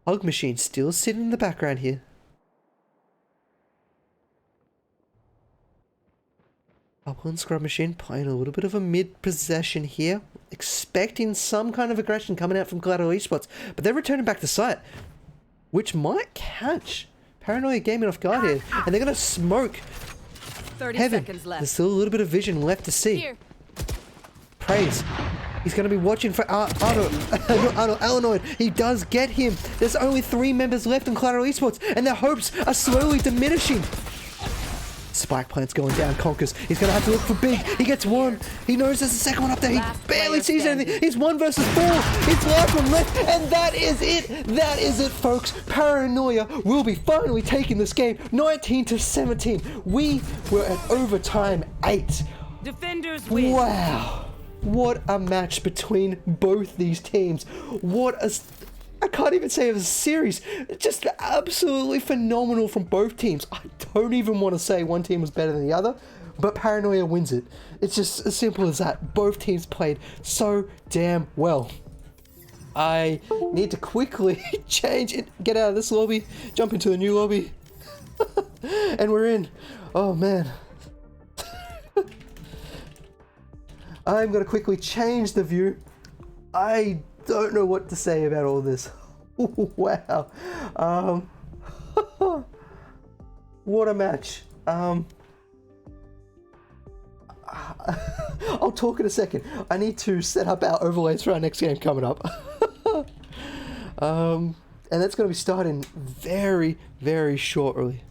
Speaker 1: Hug Machine still sitting in the background here. Upland and Scrub Machine playing a little bit of a mid-possession here. Expecting some kind of aggression coming out from Collateral Esports. But they're returning back to site. Which might catch Paranoia Gaming off guard here. And they're going to smoke
Speaker 2: 30
Speaker 1: Heaven.
Speaker 2: seconds left.
Speaker 1: There's still a little bit of vision left to see.
Speaker 3: Here.
Speaker 1: Praise. He's going to be watching for Alanoid. He does get him. There's only 3 members left in Collateral Esports, and their hopes are slowly diminishing. Spike plant's going down. Conquers. He's going to have to look for big. He gets one. He knows there's a second one up there. He barely sees anything. He's 1 versus 4. It's last one left, and that is it. That is it, folks. Paranoia will be finally taking this game 19-17. We were at overtime 8.
Speaker 2: Defenders win.
Speaker 1: Wow. What a match between both these teams. I can't even say it was a series. Just absolutely phenomenal from both teams. I don't even want to say one team was better than the other, but Paranoia wins it. It's just as simple as that. Both teams played so damn well. I need to quickly change it, get out of this lobby, jump into the new lobby, and we're in. Oh man. I'm going to quickly change the view. I don't know what to say about all this. Wow. What a match. I'll talk in a second. I need to set up our overlays for our next game coming up. And that's going to be starting very, very shortly.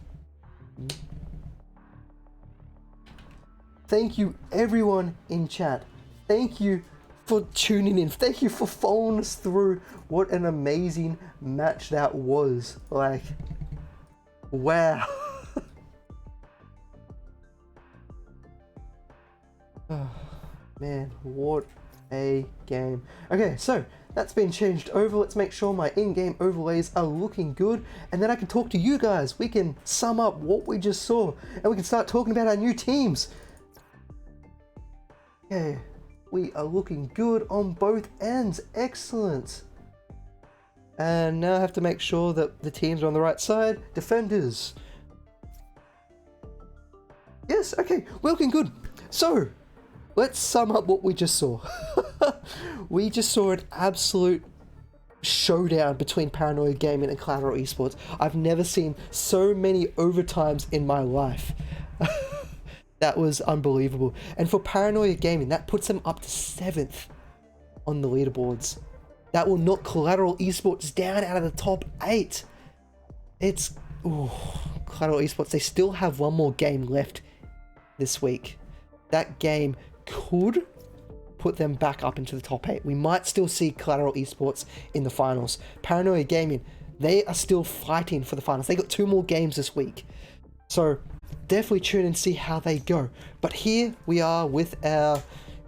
Speaker 1: Thank you, everyone in chat. Thank you for tuning in. Thank you for following us through. What an amazing match that was. Like, wow. Oh, man, what a game. Okay, so that's been changed over. Let's make sure my in-game overlays are looking good, and then I can talk to you guys. We can sum up what we just saw, and we can start talking about our new teams. Okay, we are looking good on both ends. Excellent. And now I have to make sure that the teams are on the right side. Defenders. Yes, okay, we're looking good. So, let's sum up what we just saw. We just saw an absolute showdown between Paranoia Gaming and Collateral Esports. I've never seen so many overtimes in my life. That was unbelievable. And for Paranoia Gaming, that puts them up to 7th on the leaderboards. That will knock Collateral Esports down out of the top 8. It's... Ooh, Collateral Esports, they still have one more game left this week. That game could put them back up into the top 8. We might still see Collateral Esports in the finals. Paranoia Gaming, they are still fighting for the finals. They got 2 more games this week. So... definitely tune in and see how they go. But here we are with our